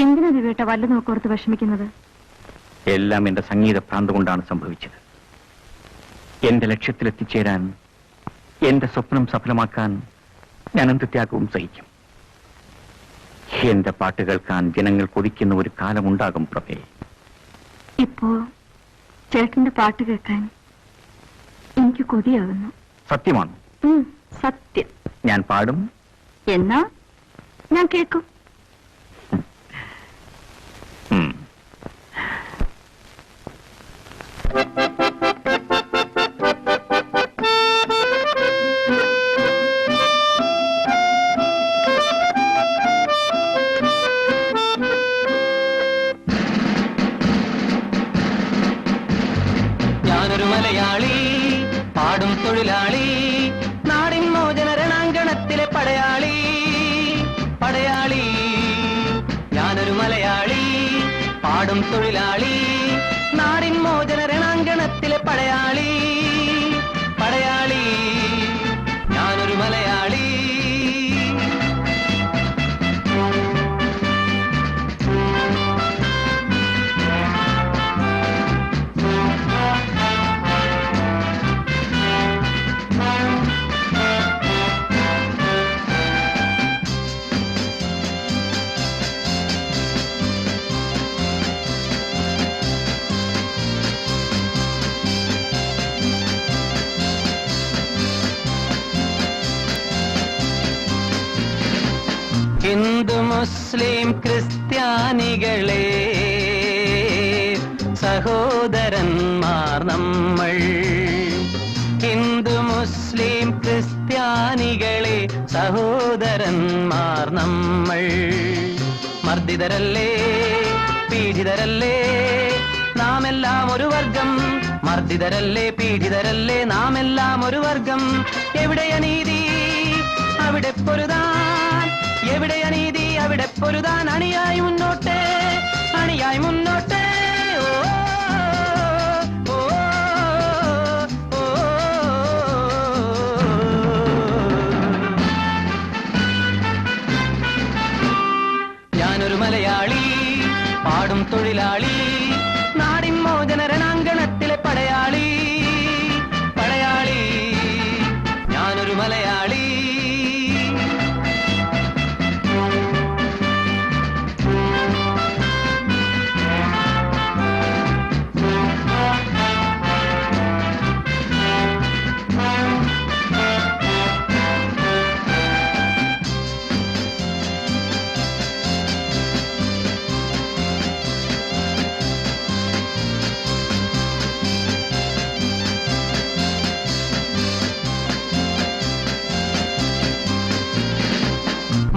എന്തിനാ ദിവ്യേട്ട വല്ലതും ഒക്കെ ഓർത്ത് വിഷമിക്കുന്നത്? എല്ലാം എന്റെ സംഗീത ഭ്രാന്ത് കൊണ്ടാണ് സംഭവിച്ചത്. എന്റെ ലക്ഷ്യത്തിലെത്തിച്ചേരാൻ, എന്റെ സ്വപ്നം സഫലമാക്കാൻ ഞാൻ എന്ത് ത്യാഗവും സഹിക്കും. എന്റെ പാട്ട് കേൾക്കാൻ ജനങ്ങൾ കൊതിക്കുന്ന ഒരു കാലമുണ്ടാകും പ്രഭേ. ഇപ്പോ ചേട്ടന്റെ പാട്ട് കേൾക്കാൻ എനിക്ക് കൊതിയാകുന്നു. സത്യമാണ്. സത്യം. ഞാൻ പാടും. എന്നാ ഞാൻ കേൾക്കും. ഉം. ഞാനൊരു മലയാളി, പാടും തൊഴിലാളി, നാടിൻ മോചന രണാങ്കണത്തിലെ പടയാളി. പടയാളി, ഞാനൊരു മലയാളി, പാടും തൊഴിലാളി, നാടിൻ മോചന രണാങ്കണത്തിലെ പടയാളി. പടയാളി, ഞാനൊരു മലയാളി. ഹിന്ദു മുസ്ലിം ക്രിസ്ത്യാനികളെ സഹോദരന്മാർ നമ്മൾ. ഹിന്ദു മുസ്ലിം ക്രിസ്ത്യാനികളെ സഹോദരന്മാർ നമ്മൾ. മർദ്ദിതരല്ലേ, പീഡിതരല്ലേ, നാമെല്ലാം ഒരു വർഗം. മർദ്ദിതരല്ലേ, പീഡിതരല്ലേ, നാമെല്ലാം ഒരു വർഗം. എവിടെയ നീതി അവിടെ പൊരുതാൻ, എവിടെയ നീതി അവിടെ പൊരുതാൻ. അണിയായി മുന്നോട്ട്, അണിയായി മുന്നോട്ട്. ഓ ഓ ഓ. ഞാനൊരു മലയാളി, പാടും തൊഴിലാളി, നാടിൻ മോചന രണാങ്കണത്തിലെ പടയാളി. പടയാളി, ഞാനൊരു മലയാളി.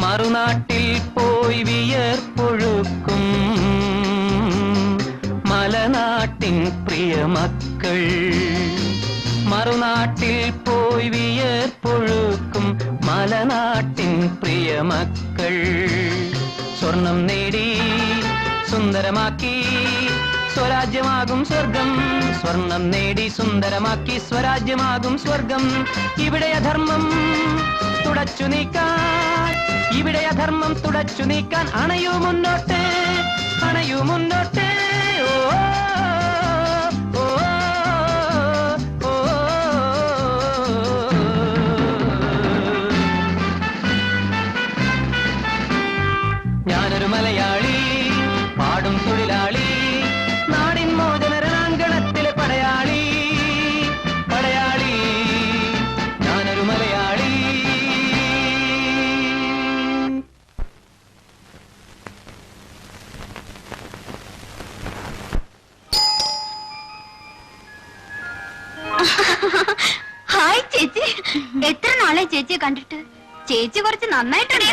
മറുനാട്ടിൽ പോയി വിയർപ്പൊഴുക്കും മലനാട്ടിൻ പ്രിയമക്കൾ. മറുനാട്ടിൽ പോയി വിയർപ്പൊഴുക്കും മലനാട്ടിൻ പ്രിയമക്കൾ. സ്വർണം നേടി സുന്ദരമാക്കി സ്വരാജ്യമാകും സ്വർഗം. സ്വർണം നേടി സുന്ദരമാക്കി സ്വരാജ്യമാകും സ്വർഗം. ഇവിടെ അധർമ്മം തുടച്ചു നീക്കാൻ, ഇവിടെ അധർമ്മം തുടച്ചു നീക്കാൻ. അണയൂ മുന്നോട്ട്, അണയൂ മുന്നോട്ട്. ഓ ഓ ഓ. ഞാനൊരു മലയാളി, പാടും തൊഴിലാളി, നാടിൻ മോചന രണാങ്കണത്തിലെ പടയാളി. പടയാളി, ഞാനൊരു മലയാളി. ഹായ് ചേച്ചി, എത്ര നാളെ ചേച്ചിയെ കണ്ടിട്ട്. ചേച്ചി കുറച്ച് നന്നായിട്ടുണ്ട്.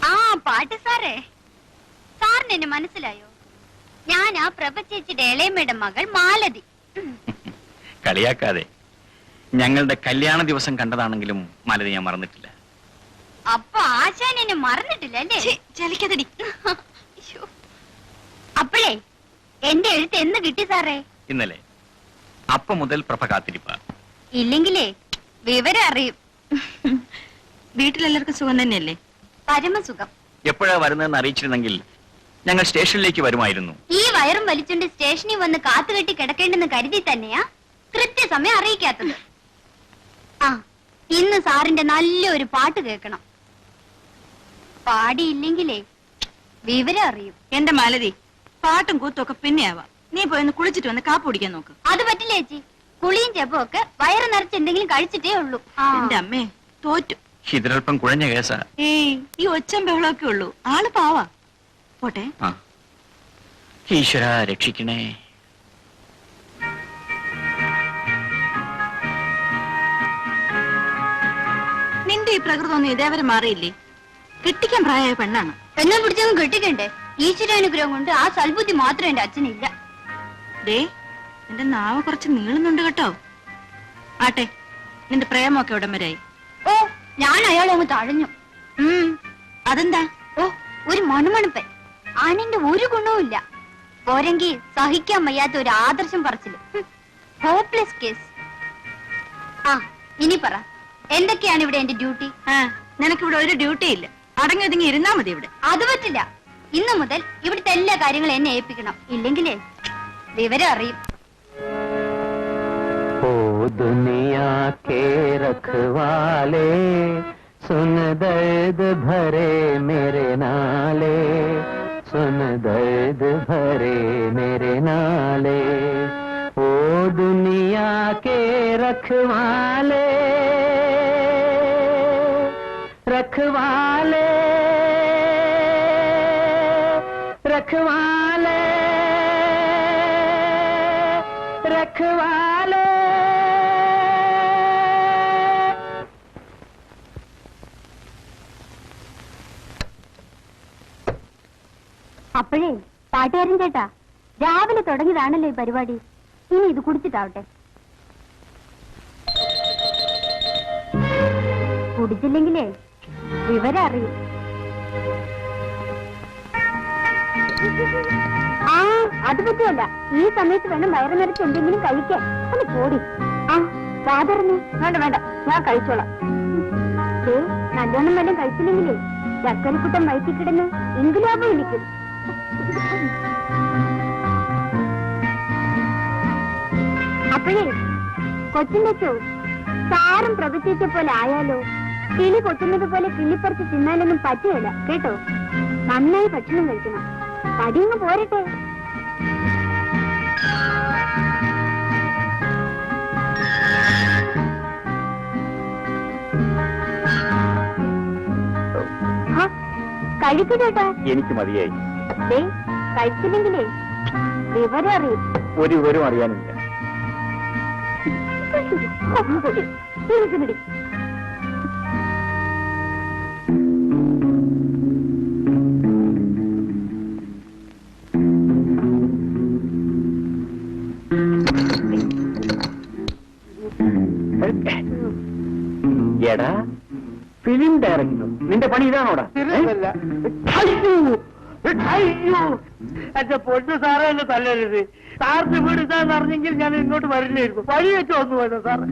ആ പാട്ട് സാറേ, സാറിന് എന്നെ മനസ്സിലായോ? ഞാൻ ആ പ്രഭ ചേച്ചിയുടെ ഇളയമ്മയുടെ മകൾ മാലതി. കളിയാക്കാതെ. ഞങ്ങളുടെ കല്യാണ ദിവസം കണ്ടതാണെങ്കിലും മാലതി ഞാൻ മറന്നിട്ടില്ല. അപ്പൊ ആശാൻ എന്നെ മറന്നിട്ടില്ല അല്ലേ? ചലിക്കതടി. അപ്പോഴേ എന്റെ എഴുത്ത് എന്ന് കിട്ടി സാറേ? ഇന്നലെ. അപ്പൊ മുതൽ പ്രഭ കാത്തിരിപ്പ. ഇല്ലെങ്കിലേ വിവരം അറിയും. വീട്ടിലെല്ലാവർക്കും സുഖം തന്നെയല്ലേ? പരമസുഖം. എപ്പോഴാ വരുന്നതെന്ന് അറിയിച്ചിരുന്നെങ്കിൽ ഞങ്ങൾ സ്റ്റേഷനിലേക്ക് വരുമായിരുന്നു. ഈ വയറും വലിച്ചുകൊണ്ട് സ്റ്റേഷനിൽ വന്ന് കാത്തുകെട്ടി കിടക്കേണ്ടെന്ന് കരുതി തന്നെയാ കൃത്യസമയം അറിയിക്കാത്തത്. ആ, ഇന്ന് സാറിന്റെ നല്ലൊരു പാട്ട് കേൾക്കണം. പാടിയില്ലെങ്കിലേ വിവരം അറിയും. എന്റെ മാലതി, പാട്ടും കൂത്തും ഒക്കെ പിന്നെയാവാം. നീ പോയി കുളിച്ചിട്ട് വന്ന് കാപ്പ് കുടിക്കാൻ നോക്ക്. അത് പറ്റില്ല ചേച്ചി. കുളിയും ചെപ്പും ഒക്കെ വയറ് നിറച്ച് എന്തെങ്കിലും കഴിച്ചിട്ടേ ഉള്ളൂ. എന്റെ അമ്മേ, തോറ്റു. ഇതിലൽപ്പം കുഴഞ്ഞ കേസാ. ഏയ്, ഈ ഒച്ചം ബഹളമൊക്കെ ഉള്ളൂ. ആള് പാവാ. പോട്ടെ. ഈശ്വര രക്ഷിക്കണേ. നിന്റെ ഈ പ്രകൃതമൊന്നും ഇതേവരെ മാറിയില്ലേ? കെട്ടിക്കാൻ പ്രായമായ പെണ്ണാണ്. എന്നാ പിടിച്ചങ്ങ് കെട്ടിക്കണ്ടേ? ഈശ്വരാനുഗ്രഹം കൊണ്ട് ആ സൽബുദ്ധി മാത്രം എന്റെ അച്ഛനില്ല. ദേ, നിന്റെ നാവ് കുറച്ച് നീളുന്നുണ്ട് കേട്ടോ. ആട്ടെ, നിന്റെ പ്രേമൊക്കെ ഉടൻ വരായി. ഓ, ഞാൻ അയാളെ അങ്ങ് തഴഞ്ഞു. അതെന്താ? ഓ, ഒരു മണുമണുപ്പൻ. ആണിന്റെ ഒരു ഗുണവുമില്ല. പോരെങ്കിൽ സഹിക്കാൻ വയ്യാത്ത ഒരു ആദർശം പറച്ചില്. Hopeless case. ആ, ഇനി പറ, എന്തൊക്കെയാണ് ഇവിടെ എന്റെ ഡ്യൂട്ടി? നിനക്കിവിടെ ഒരു ഡ്യൂട്ടി ഇല്ല. അടങ്ങി ഒതുങ്ങി ഇരുന്നാ മതി ഇവിടെ. അത് പറ്റില്ല. ഇന്നു മുതൽ ഇവിടുത്തെ എല്ലാ കാര്യങ്ങളും എന്നെ ഏൽപ്പിക്കണം. ഇല്ലെങ്കിലേ വിവരം അറിയും. ओ दुनिया के रखवाले, सुन दर्द भरे मेरे नाले, सुन दर्द भरे मेरे नाले। ओ दुनिया के रखवाले, रखवाले, रखवाले, रखवाले। അപ്പോഴേ പാട്ടുകാരൻ ചേട്ടാ, രാവിലെ തുടങ്ങിയതാണല്ലോ ഈ പരിപാടി. ഇനി ഇത് കുടിച്ചിട്ടാവട്ടെ. കുടിച്ചില്ലെങ്കിലേ വിവരം അറിയും. ആ, അത് പറ്റുമല്ല. ഈ സമയത്ത് വേണം വയറ് നിറച്ച് എന്തെങ്കിലും കഴിക്കാൻ. ഒന്ന് പോടി. ആ, സാധാരണ വേണ്ട വേണ്ട, ഞാൻ കഴിച്ചോളാം. നല്ലോണം വല്ലതും കഴിച്ചില്ലെങ്കിലേ ചക്കരക്കുട്ടം വയറ്റി കിടന്ന് ഇൻകുലാബ് വിളിക്കും. അപ്പോഴേ കൊച്ചിന്റെ ചോ സാറും പ്രവചിച്ച പോലെ ആയാലോ? കിളി കൊത്തുന്നത് പോലെ കിള്ളിപ്പറിച്ച് തിന്നാലൊന്നും പറ്റുകയില്ല കേട്ടോ. നന്നായി ഭക്ഷണം കഴിക്കണം. തടിയങ്ങ് പോരട്ടെ. കഴിക്കു ചേട്ടാ. എനിക്ക് മതിയായി. കഴിച്ചില്ലെങ്കിലേ വിവരം അറിയും. ഒരു വിവരം അറിയാനില്ല. എടാ, ഫിലിം ഡയറക്ടർ, നിന്റെ പണി ഇതാണോടാ? എന്റെ പൊന്നു സാറേ, എന്നെ തല്ലരുത്. സാറിന് വീട് ഇതാന്ന് അറിഞ്ഞെങ്കിൽ ഞാൻ ഇങ്ങോട്ട് വരില്ലായിരുന്നു. വഴി വെച്ച് വന്നു പോയത് സാറ്.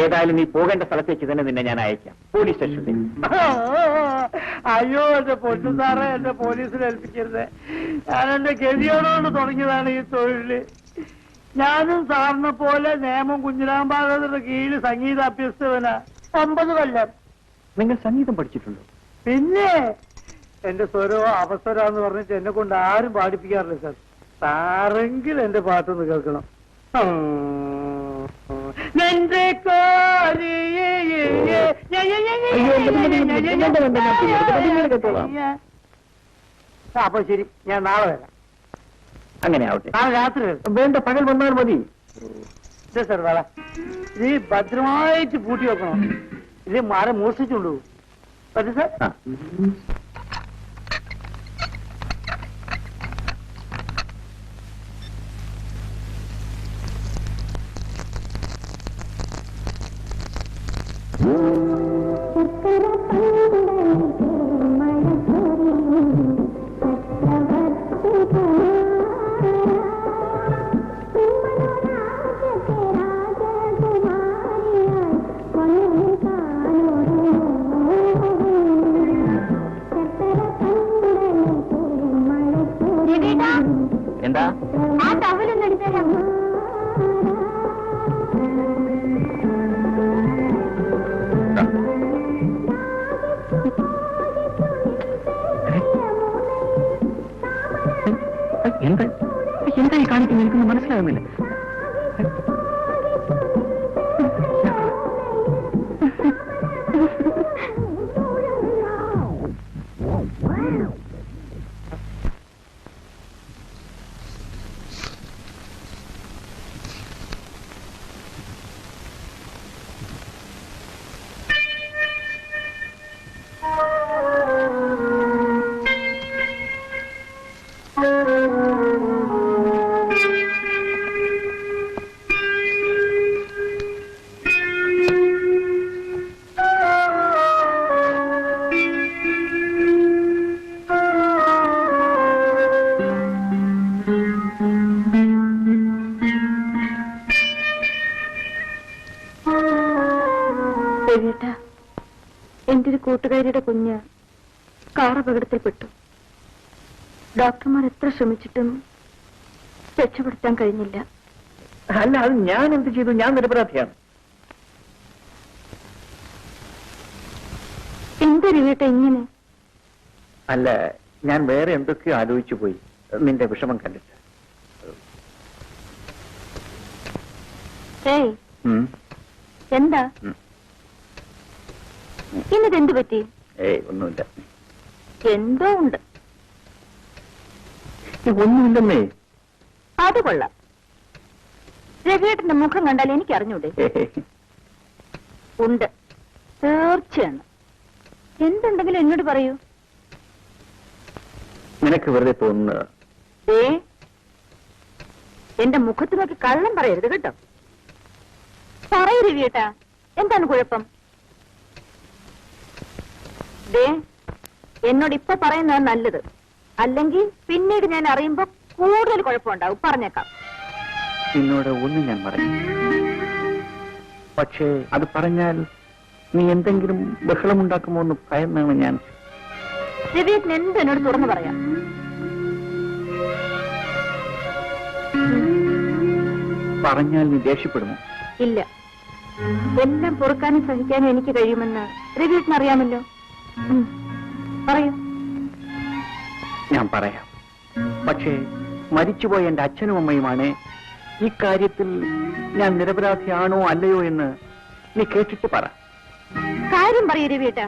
ഏതായാലും നീ പോകേണ്ട സ്ഥലത്തേക്ക് തന്നെ നിന്നെ ഞാൻ അയക്കാം, പോലീസ് സ്റ്റേഷനിൽ. അയ്യോ, എന്റെ പൊന്നു സാറേ, എന്നെ പോലീസിൽ ഏൽപ്പിക്കരുത്. ഞാൻ എന്റെ ഗതിയോടുകൊണ്ട് തുടങ്ങിയതാണ് ഈ തൊഴില്. ഞാനും സാറിനെ പോലെ നേമം കുഞ്ഞിരാമ്പാകരുടെ കീഴിൽ സംഗീത അഭ്യസ്തവനാ. 9 കൊല്ലം. നിങ്ങൾ സംഗീതം പഠിച്ചിട്ടുണ്ടോ? പിന്നെ എന്റെ സ്വരോ അവസരാന്ന് പറഞ്ഞിട്ട് എന്നെ കൊണ്ട് ആരും പാടിപ്പിക്കാറില്ല സാർ. സാറെങ്കിൽ എന്റെ പാട്ടൊന്ന് കേൾക്കണം. അപ്പൊ ശരി, ഞാൻ നാളെ വരാം. അങ്ങനെ ആവട്ടെ. നാളെ രാത്രി വേണ്ട, പകൽ വന്നാൽ മതി. സാർ വേള ഇത് ഭദ്രമായിട്ട് പൂട്ടി വെക്കണം. ഇത് മരം മോഷ്ടിച്ചുകൊണ്ടു പറ്റും സാർ. Thank you. എന്താ എന്തായി കാണിക്കുന്നത് എനിക്കൊന്നും മനസ്സിലാകുന്നില്ല. എന്റെ ഒരു കൂട്ടുകാരിയുടെ കുഞ്ഞ് കാർ അപകടത്തിൽപ്പെട്ടു. ഡോക്ടർമാർ എത്ര ശ്രമിച്ചിട്ടും രക്ഷപ്പെടുത്താൻ കഴിഞ്ഞില്ല. അല്ല, അത് ഞാൻ എന്ത് ചെയ്തു? ഞാൻ നിരപരാധിയാണ്. എന്തൊരു വീട്ട ഇങ്ങനെ? അല്ല, ഞാൻ വേറെ എന്തൊക്കെയോ ആലോചിച്ചു പോയി നിന്റെ വിഷമം കണ്ടിട്ട്. ഏയ്, എന്താ ഇന്നിതെന്തു പറ്റി? ഏയ്, ഒന്നുമില്ല. എന്തോ ഉണ്ട്. ഒന്നുമില്ലെന്നേ. അത് കൊള്ളാം. രവിയേട്ടന്റെ മുഖം കണ്ടാൽ എനിക്ക് അറിഞ്ഞൂടെ? ഉണ്ട്, തീർച്ചയാണ്. എന്തുണ്ടെങ്കിലും എന്നോട് പറയൂ. നിനക്ക് വെറുതെ തോന്നുന്നത്. എന്റെ മുഖത്ത് നോക്കി കള്ളം പറയരുത് കേട്ടോ. പറയൂ രവിയേട്ടാ, എന്താണ് കുഴപ്പം? എന്നോട് ഇപ്പൊ പറയുന്നത് നല്ലത്. അല്ലെങ്കിൽ പിന്നീട് ഞാൻ അറിയുമ്പോ കൂടുതൽ കുഴപ്പമുണ്ടാവും. പറഞ്ഞേക്കാം. നിന്നോട് ഒന്നും ഞാൻ പറഞ്ഞു, പക്ഷേ അത് പറഞ്ഞാൽ നീ എന്തെങ്കിലും ബഹളമുണ്ടാക്കുമോ എന്ന് ഭയന്നാണ് ഞാൻ. രവിയേട്ടൻ എന്ത് എന്നോട് തുറന്നു പറയാം. പറഞ്ഞാൽ നീ ദേഷ്യപ്പെടുമോ? ഇല്ല, എല്ലാം പൊറുക്കാനും സഹിക്കാനും എനിക്ക് കഴിയുമെന്ന് രവിയേട്ടൻ അറിയാമല്ലോ. പറയൂ. ഞാൻ പറയാം, പക്ഷേ മരിച്ചുപോയ എന്റെ അച്ഛനും അമ്മയുമാണ്. ഇക്കാര്യത്തിൽ ഞാൻ നിരപരാധിയാണോ അല്ലയോ എന്ന് നീ കേട്ടിട്ട് പറ. കാര്യം പറയൂ രവിയേട്ടാ,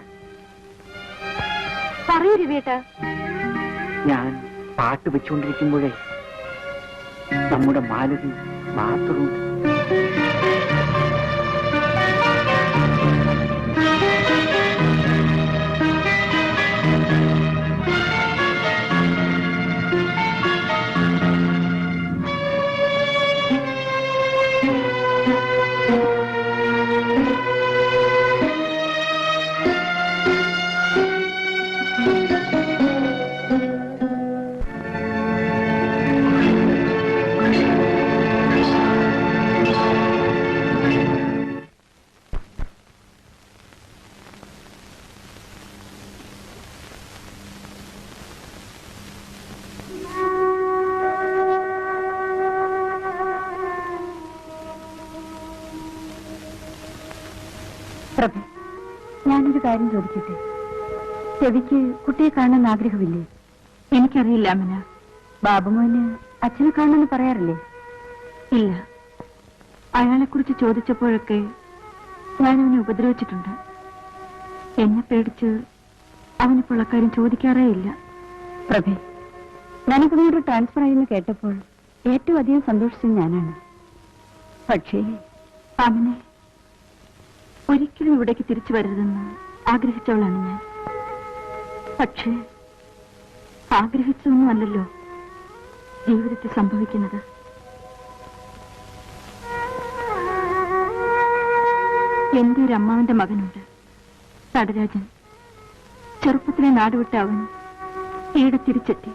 പറയൂ രവിയേട്ടാ. ഞാൻ പാട്ട് വെച്ചുകൊണ്ടിരിക്കുമ്പോഴേ നമ്മുടെ മാലതി ബാത്റൂം. പ്രഭ, ഞാനൊരു കാര്യം ചോദിക്കട്ടെ? രവിക്ക് കുട്ടിയെ കാണാൻ ആഗ്രഹമില്ലേ? എനിക്കറിയില്ല അമ്മന. ബാബുമോന് അച്ഛനെ കാണണമെന്ന് പറയാറില്ലേ? ഇല്ല, അയാളെ കുറിച്ച് ചോദിച്ചപ്പോഴൊക്കെ ഞാൻ അവനെ ഉപദ്രവിച്ചിട്ടുണ്ട്. എന്നെ പേടിച്ച് അവനിപ്പോൾ അക്കാര്യം ചോദിക്കാറേ ഇല്ല. പ്രഭേ, ഞാനിങ്ങോട്ട് ട്രാൻസ്ഫർ ആയെന്ന് കേട്ടപ്പോൾ ഏറ്റവും അധികം സന്തോഷിച്ചത് ഞാനാണ്. പക്ഷേ അവനെ ഒരിക്കലും ഇവിടേക്ക് തിരിച്ചു വരരുതെന്ന് ആഗ്രഹിച്ചവളാണ് ഞാൻ. പക്ഷേ ആഗ്രഹിച്ചൊന്നുമല്ലല്ലോ ജീവിതത്തിൽ സംഭവിക്കുന്നത്. എന്റെ ഒരു അമ്മാവന്റെ മകനുണ്ട്, നടരാജൻ. ചെറുപ്പത്തിലെ നാടുവിട്ട അവൻ ഈടെ തിരിച്ചെത്തി.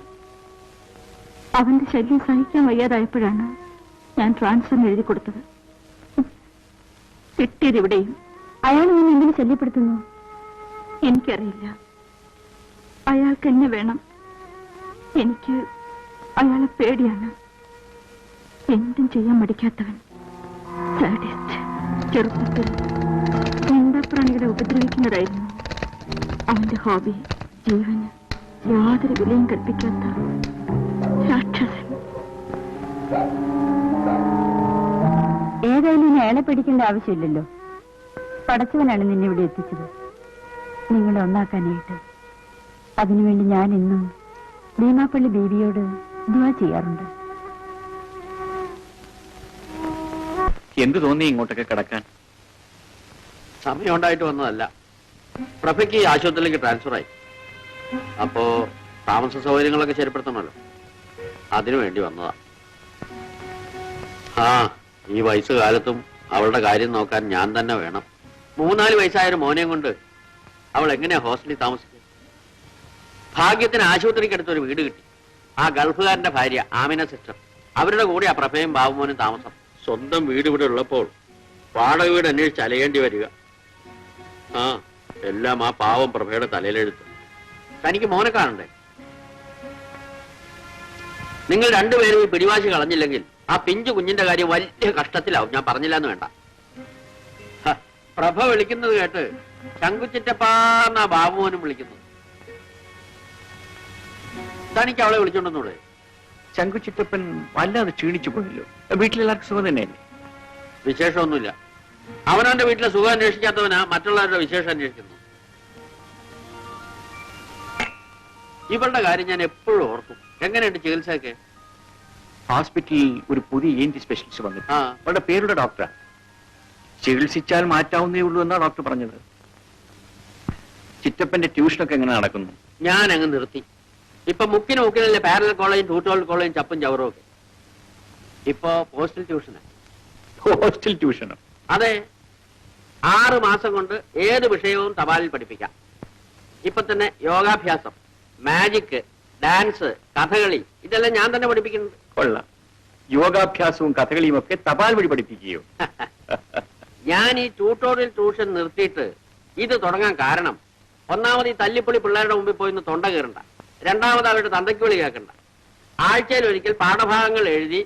അവന്റെ ശല്യം സഹിക്കാൻ വയ്യാതായപ്പോഴാണ് ഞാൻ ട്രാൻസ്ഫർ എഴുതി കൊടുത്തത്. കിട്ടിയത് ഇവിടെയും. അയാൾ ഞാൻ എന്തിനു ശല്യപ്പെടുത്തുന്നു? എനിക്കറിയില്ല. അയാൾക്ക് എന്നെ വേണം. എനിക്ക് അയാളെ പേടിയാണ്. എന്തും ചെയ്യാൻ മടിക്കാത്തവൻ, സാഡിസ്റ്റ്. ചെറുപ്പത്തിൽ മിണ്ടാപ്രാണികളെ ഉപദ്രവിക്കുന്നതായിരുന്നു അവന്റെ ഹോബി ജീവന് യാതൊരു വിലയും കൽപ്പിക്കാത്ത രാക്ഷസൻ. ഏതായാലും ഇനി അയാളെ പേടിക്കേണ്ട ആവശ്യമില്ലല്ലോ. പടച്ചവനാണ് നിന്നെ ഇവിടെ എത്തിച്ചത്, നിങ്ങളെ ഒന്നാക്കാനായിട്ട്. അതിനുവേണ്ടി ഞാൻ ഇന്നും ഭീമാപ്പള്ളി ബീവിയോട് ദുആ ചെയ്യാറുണ്ട്. എന്ത് തോന്നി ഇങ്ങോട്ടൊക്കെ കിടക്കാൻ? സമയം ഉണ്ടായിട്ട് വന്നതല്ല. പ്രഭയ്ക്ക് ഈ ആശുപത്രിയിലേക്ക് ട്രാൻസ്ഫർ ആയി. അപ്പോ താമസ സൗകര്യങ്ങളൊക്കെ ശരിപ്പെടുത്തണമല്ലോ, അതിനു വേണ്ടി വന്നതാ. ആ ഈ വയസ്സുകാലത്തും അവളുടെ കാര്യം നോക്കാൻ ഞാൻ തന്നെ വേണം. 3-4 വയസ്സായൊരു മോനെയും കൊണ്ട് അവൾ എങ്ങനെയാ ഹോസ്റ്റലിൽ താമസിക്കുക? ഭാഗ്യത്തിന് ആശുപത്രിക്കടുത്തൊരു വീട് കിട്ടി. ആ ഗൾഫുകാരന്റെ ഭാര്യ ആമിന സിസ്റ്റർ, അവരുടെ കൂടെ ആ പ്രഭയും ബാബുമോനും താമസം. സ്വന്തം വീട് ഇവിടെ ഉള്ളപ്പോൾ വാടക വീട് അന്വേഷിച്ച് അലയേണ്ടി വരിക. ആ എല്ലാം ആ പാവം പ്രഭയുടെ തലയിലെഴുത്ത്. തനിക്ക് മോനെ കാണണ്ടേ? നിങ്ങൾ രണ്ടുപേരും ഈ പിടിവാശി കളഞ്ഞില്ലെങ്കിൽ ആ പിഞ്ചു കുഞ്ഞിന്റെ കാര്യം വലിയ കഷ്ടത്തിലാവും. ഞാൻ പറഞ്ഞില്ല എന്ന് വേണ്ട. പ്രഭ വിളിക്കുന്നത് കേട്ട് ശങ്കുച്ചിറ്റപ്പാന്ന ബാബുമോനും വിളിക്കുന്നത്. തനിക്ക് അവളെ വിളിച്ചോണ്ടെന്നൂടെ? ശങ്കുച്ചിറ്റപ്പൻ വല്ലാതെ ക്ഷീണിച്ചു പോയല്ലോ. വീട്ടിലെല്ലാവർക്കും സുഖം തന്നെയല്ലേ? വിശേഷമൊന്നുമില്ല. അവനവന്റെ വീട്ടിലെ സുഖം അന്വേഷിക്കാത്തവനാ മറ്റുള്ളവരുടെ വിശേഷം അന്വേഷിക്കുന്നു. ഇവളുടെ കാര്യം ഞാൻ എപ്പോഴും ഓർക്കും. എങ്ങനെയുണ്ട് ചികിത്സയൊക്കെ? ഹോസ്പിറ്റലിൽ ഒരു പുതിയ ENT സ്പെഷ്യലിസ്റ്റ് വന്നിട്ട് ആ അവളുടെ പേരുടെ ഡോക്ടറാ. ചികിത്സിച്ചാൽ മാറ്റാവുന്നേ ഉള്ളൂ എന്നാ ഡോക്ടർ പറഞ്ഞത്. ചിറ്റപ്പന്റെ ട്യൂഷനൊക്കെ എങ്ങനെ നടക്കുന്നു? ഞാൻ അങ്ങ് നിർത്തി. ഇപ്പൊ മുക്കിനല്ലേ പാരലൽ കോളേജും ട്യൂട്ടോറിയൽ കോളേജും ചപ്പും ചവറും ഒക്കെ. ഇപ്പൊ പോസ്റ്റൽ ട്യൂഷനാ. ഹോസ്റ്റൽ ട്യൂഷനോ? അതെ, 6 മാസം കൊണ്ട് ഏത് വിഷയവും തപാലിൽ പഠിപ്പിക്കാം. ഇപ്പൊ തന്നെ യോഗാഭ്യാസം, മാജിക്, ഡാൻസ്, കഥകളി, ഇതെല്ലാം ഞാൻ തന്നെ പഠിപ്പിക്കുന്നുണ്ട്. കൊള്ളാം. യോഗാഭ്യാസവും കഥകളിയും ഒക്കെ തപാൽ വഴി പഠിപ്പിക്കുകയോ? ഞാൻ ഈ ട്യൂട്ടോറിയൽ ട്യൂഷൻ നിർത്തിയിട്ട് ഇത് തുടങ്ങാൻ കാരണം, ഒന്നാമത് ഈ തല്ലിപ്പൊളി പിള്ളേരുടെ മുമ്പിൽ പോയി തൊണ്ട കയറണ്ട, രണ്ടാമത് അവരുടെ തന്തയ്ക്ക് വിളി കേൾക്കണ്ട. ആഴ്ചയിൽ ഒരിക്കൽ പാഠഭാഗങ്ങൾ എഴുതി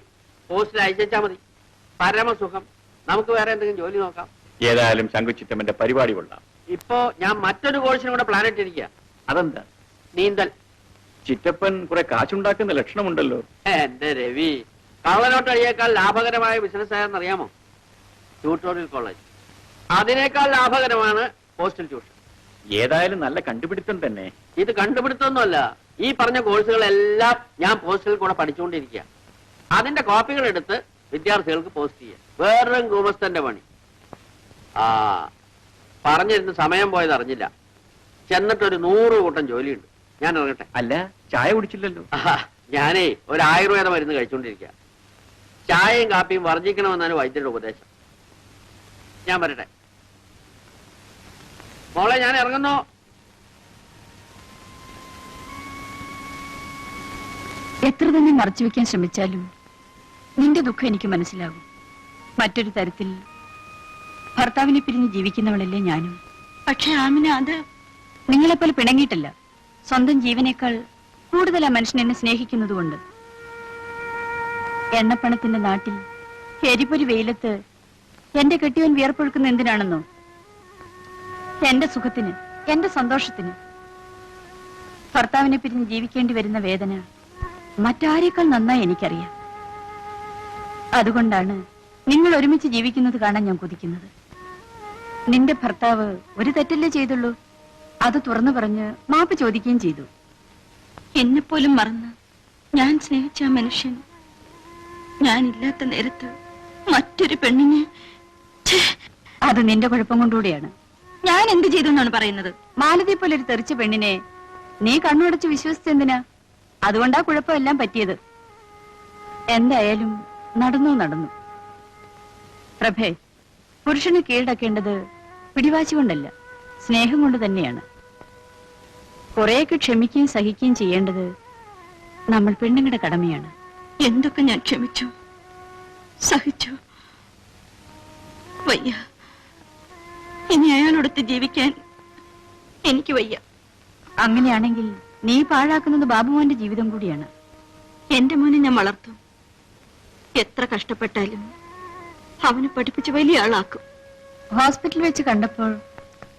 പോസ്റ്റിൽ അയച്ചാൽ മതി. പരമസുഖം. നമുക്ക് വേറെ എന്തെങ്കിലും ജോലി നോക്കാം. ഏതായാലും ശങ്കുച്ചിറ്റമ്മന്റെ പരിപാടി കൊള്ളാം. ഇപ്പോ ഞാൻ മറ്റൊരു കോഴ്സിനും കൂടെ പ്ലാൻ ഇട്ടിരിക്കുക. അതെന്താ? നീന്തൽ. ചിറ്റപ്പൻ കുറെ കാശുണ്ടാക്കുന്ന ലക്ഷണമുണ്ടല്ലോ. എന്റെ രവി, കള്ളനോട്ടടിയേക്കാൾ ലാഭകരമായ ബിസിനസ് ആയെന്നറിയാമോ? Tutorial college. അതിനേക്കാൾ ലാഭകരമാണ് പോസ്റ്റൽ ട്യൂഷൻ. ഏതായാലും നല്ല കണ്ടുപിടുത്തം തന്നെ. ഇത് കണ്ടുപിടുത്തൊന്നുമല്ല. ഈ പറഞ്ഞ കോഴ്സുകളെല്ലാം ഞാൻ പോസ്റ്റിൽ കൂടെ പഠിച്ചുകൊണ്ടിരിക്കുക. അതിന്റെ കോപ്പികൾ എടുത്ത് വിദ്യാർത്ഥികൾക്ക് പോസ്റ്റ് ചെയ്യുക. വേറൊരു ഗുമസ്തന്റെ പണി. ആ പറഞ്ഞിരുന്ന് സമയം പോയത് അറിഞ്ഞില്ല. ചെന്നിട്ടൊരു 100 കൂട്ടം ജോലിയുണ്ട്. ഞാൻ ഇറങ്ങട്ടെ. അല്ല, ചായ കുടിച്ചില്ലല്ലോ. ഞാനേ ഒരു ആയുർവേദ മരുന്ന് കഴിച്ചുകൊണ്ടിരിക്കുക. ചായയും കാപ്പിയും വർജിക്കണമെന്നാണ് വൈദ്യരുടെ ഉപദേശം. ഞാൻ വരട്ടെ. മോളെ, ഞാൻ ഇറങ്ങുന്നു. എത്ര തന്നെ മറച്ചു വെക്കാൻ ശ്രമിച്ചാലും നിന്റെ ദുഃഖം എനിക്ക് മനസ്സിലാകും. മറ്റൊരു തരത്തിൽ ഭർത്താവിനെ പിരിഞ്ഞ് ജീവിക്കുന്നവളല്ലേ ഞാനും. പക്ഷെ ആമിന അത് നിങ്ങളെപ്പോലെ പിണങ്ങിയിട്ടല്ല. സ്വന്തം ജീവനേക്കാൾ കൂടുതൽ ആ മനുഷ്യൻ എന്നെ സ്നേഹിക്കുന്നതുകൊണ്ട്. എണ്ണപ്പണത്തിന്റെ നാട്ടിൽ എരിപൊരി വെയിലത്ത് എന്റെ കെട്ടിയവൻ വിയർപ്പൊഴുക്കുന്ന എന്തിനാണെന്നോ? എന്റെ സുഖത്തിന്, എന്റെ സന്തോഷത്തിന്. ഭർത്താവിനെ പിരിഞ്ഞ് ജീവിക്കേണ്ടി വരുന്ന വേദന മറ്റാരേക്കാൾ നന്നായി എനിക്കറിയാം. അതുകൊണ്ടാണ് നിങ്ങൾ ഒരുമിച്ച് ജീവിക്കുന്നത് കാണാൻ ഞാൻ കൊതിക്കുന്നത്. നിന്റെ ഭർത്താവ് ഒരു തെറ്റല്ലേ ചെയ്തുള്ളൂ, അത് തുറന്നു പറഞ്ഞ് മാപ്പ് ചോദിക്കുകയും ചെയ്തു. എന്നെപ്പോലും മറന്ന് ഞാൻ സ്നേഹിച്ച ആ മനുഷ്യൻ ഞാനില്ലാത്ത നേരത്ത് മറ്റൊരു പെണ്ണിനെ, അത് നിന്റെ കുഴപ്പം കൊണ്ടുകൂടിയാണ്. ഞാൻ എന്ത് ചെയ്തു എന്നാണ് പറയുന്നത്? മാലതി പോലെ ഒരു തെറിച്ച പെണ്ണിനെ നീ കണ്ണുടച്ച് വിശ്വസിച്ചെന്തിനാ? അതുകൊണ്ടാ കുഴപ്പമെല്ലാം പറ്റിയത്. എന്തായാലും നടന്നു. പ്രഭേ, പുരുഷന് കീഴടക്കേണ്ടത് പിടിവാശി കൊണ്ടല്ല, സ്നേഹം കൊണ്ട് തന്നെയാണ്. കുറെയൊക്കെ ക്ഷമിക്കുകയും സഹിക്കുകയും ചെയ്യേണ്ടത് നമ്മൾ പെണ്ണുങ്ങളുടെ കടമയാണ്. എന്തൊക്കെ ഞാൻ ക്ഷമിച്ചു, സഹിച്ചു. വയ്യ, ഇനി അയാളോടൊത്ത് ജീവിക്കാൻ എനിക്ക് വയ്യ. അങ്ങനെയാണെങ്കിൽ നീ പാഴാക്കുന്നത് ബാബുമോന്റെ ജീവിതം കൂടിയാണ്. എന്റെ മോനെ ഞാൻ വളർത്തും. എത്ര കഷ്ടപ്പെട്ടാലും അവനെ പഠിപ്പിച്ച് വലിയ ആളാക്കും. ഹോസ്പിറ്റലിൽ വെച്ച് കണ്ടപ്പോൾ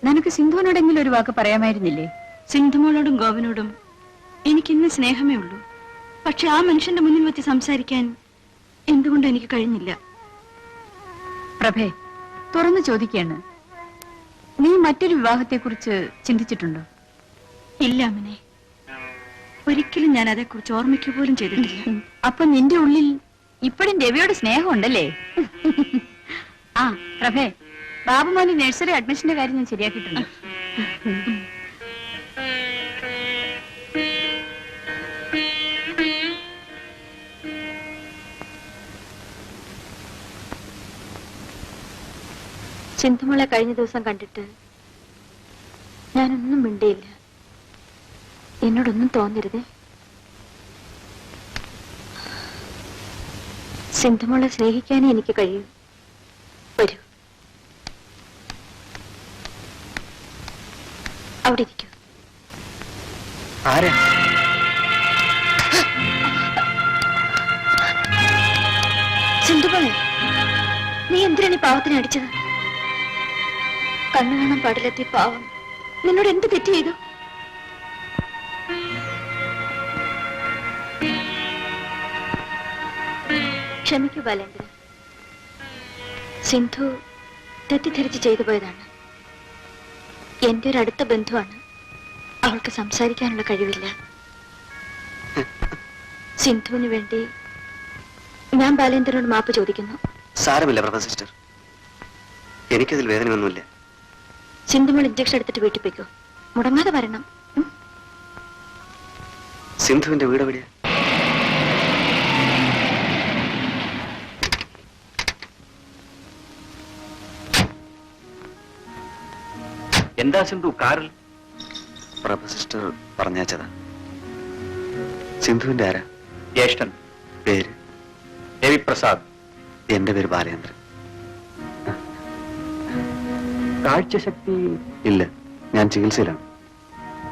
നിനക്ക് സിന്ധുവിനോടെങ്കിലും ഒരു വാക്ക് പറയാമായിരുന്നില്ലേ? സിന്ധുമോളോടും ഗോപനോടും എനിക്കിന്ന് സ്നേഹമേ ഉള്ളൂ. പക്ഷെ ആ മനുഷ്യന്റെ മുന്നിൽ വെച്ച് സംസാരിക്കാൻ എന്തുകൊണ്ടും എനിക്ക് കഴിഞ്ഞില്ല. പ്രഭേ, തുറന്നു ചോദിക്കാണ്, നീ മറ്റൊരു വിവാഹത്തെക്കുറിച്ച് ചിന്തിച്ചിട്ടുണ്ടോ? ഇല്ല അമ്മനെ, ഒരിക്കലും ഞാൻ അതേക്കുറിച്ച് ഓർമ്മിക്കുക പോലും ചെയ്തിട്ടില്ല. അപ്പൊ നിന്റെ ഉള്ളിൽ ഇപ്പോഴും രവിയോട് സ്നേഹമുണ്ടല്ലേ? ആ പ്രഭേ, ബാബുമോന് നഴ്സറി അഡ്മിഷന്റെ കാര്യം ഞാൻ ശരിയാക്കിയിട്ടുണ്ട്. സിന്ധുമോളെ കഴിഞ്ഞ ദിവസം കണ്ടിട്ട് ഞാനൊന്നും മിണ്ടിയില്ല. എന്നോടൊന്നും തോന്നരുതേ. സിന്ധുമോളെ സ്നേഹിക്കാനേ എനിക്ക് കഴിയൂ. വരൂ, അവിടെ ഇരിക്കൂ. ആരാ? സിന്ധുമോളെ, നീ എന്തിനാണ് ഈ പാവത്തിനെ അടിച്ചത്? കണ്ണു കാണാൻ പാടില്ലാത്ത പാവം നിന്നോട് എന്ത് തെറ്റ് ചെയ്തു? ക്ഷമിക്കൂ ബാലേന്ദ്ര, സിന്ധു തെറ്റിദ്ധരിച്ച് ചെയ്തു പോയതാണ്. എന്റെ ഒരു അടുത്ത ബന്ധുവാണ്. അവൾക്ക് സംസാരിക്കാനുള്ള കഴിവില്ല. സിന്ധുവിന് വേണ്ടി ഞാൻ ബാലേന്ദ്രനോട് മാപ്പ് ചോദിക്കുന്നു. സാരമില്ല പ്രഭ സിസ്റ്റർ, എനിക്കതിൽ വേദനയൊന്നുമില്ല. സിന്ധുമോൾ ഇഞ്ചക്ഷൻ എടുത്തിട്ട് വീട്ടിൽ പോയിക്കോ. മുടങ്ങാതെ വരണം. സിന്ധുവിന്റെ വീട് എവിടെയാ? എന്താ സിന്ധു കാറിൽ? പ്രഭ സിസ്റ്റർ പറഞ്ഞയച്ചതാ. സിന്ധുവിന്റെ ആരാ? ജ്യേഷ്ഠൻ. പേര്? രവിപ്രസാദ്. എന്റെ പേര് ബാലേന്ദ്രൻ. കാഴ്ചശക്തി ഇല്ല, ഞാൻ ചികിത്സയിലാണ്.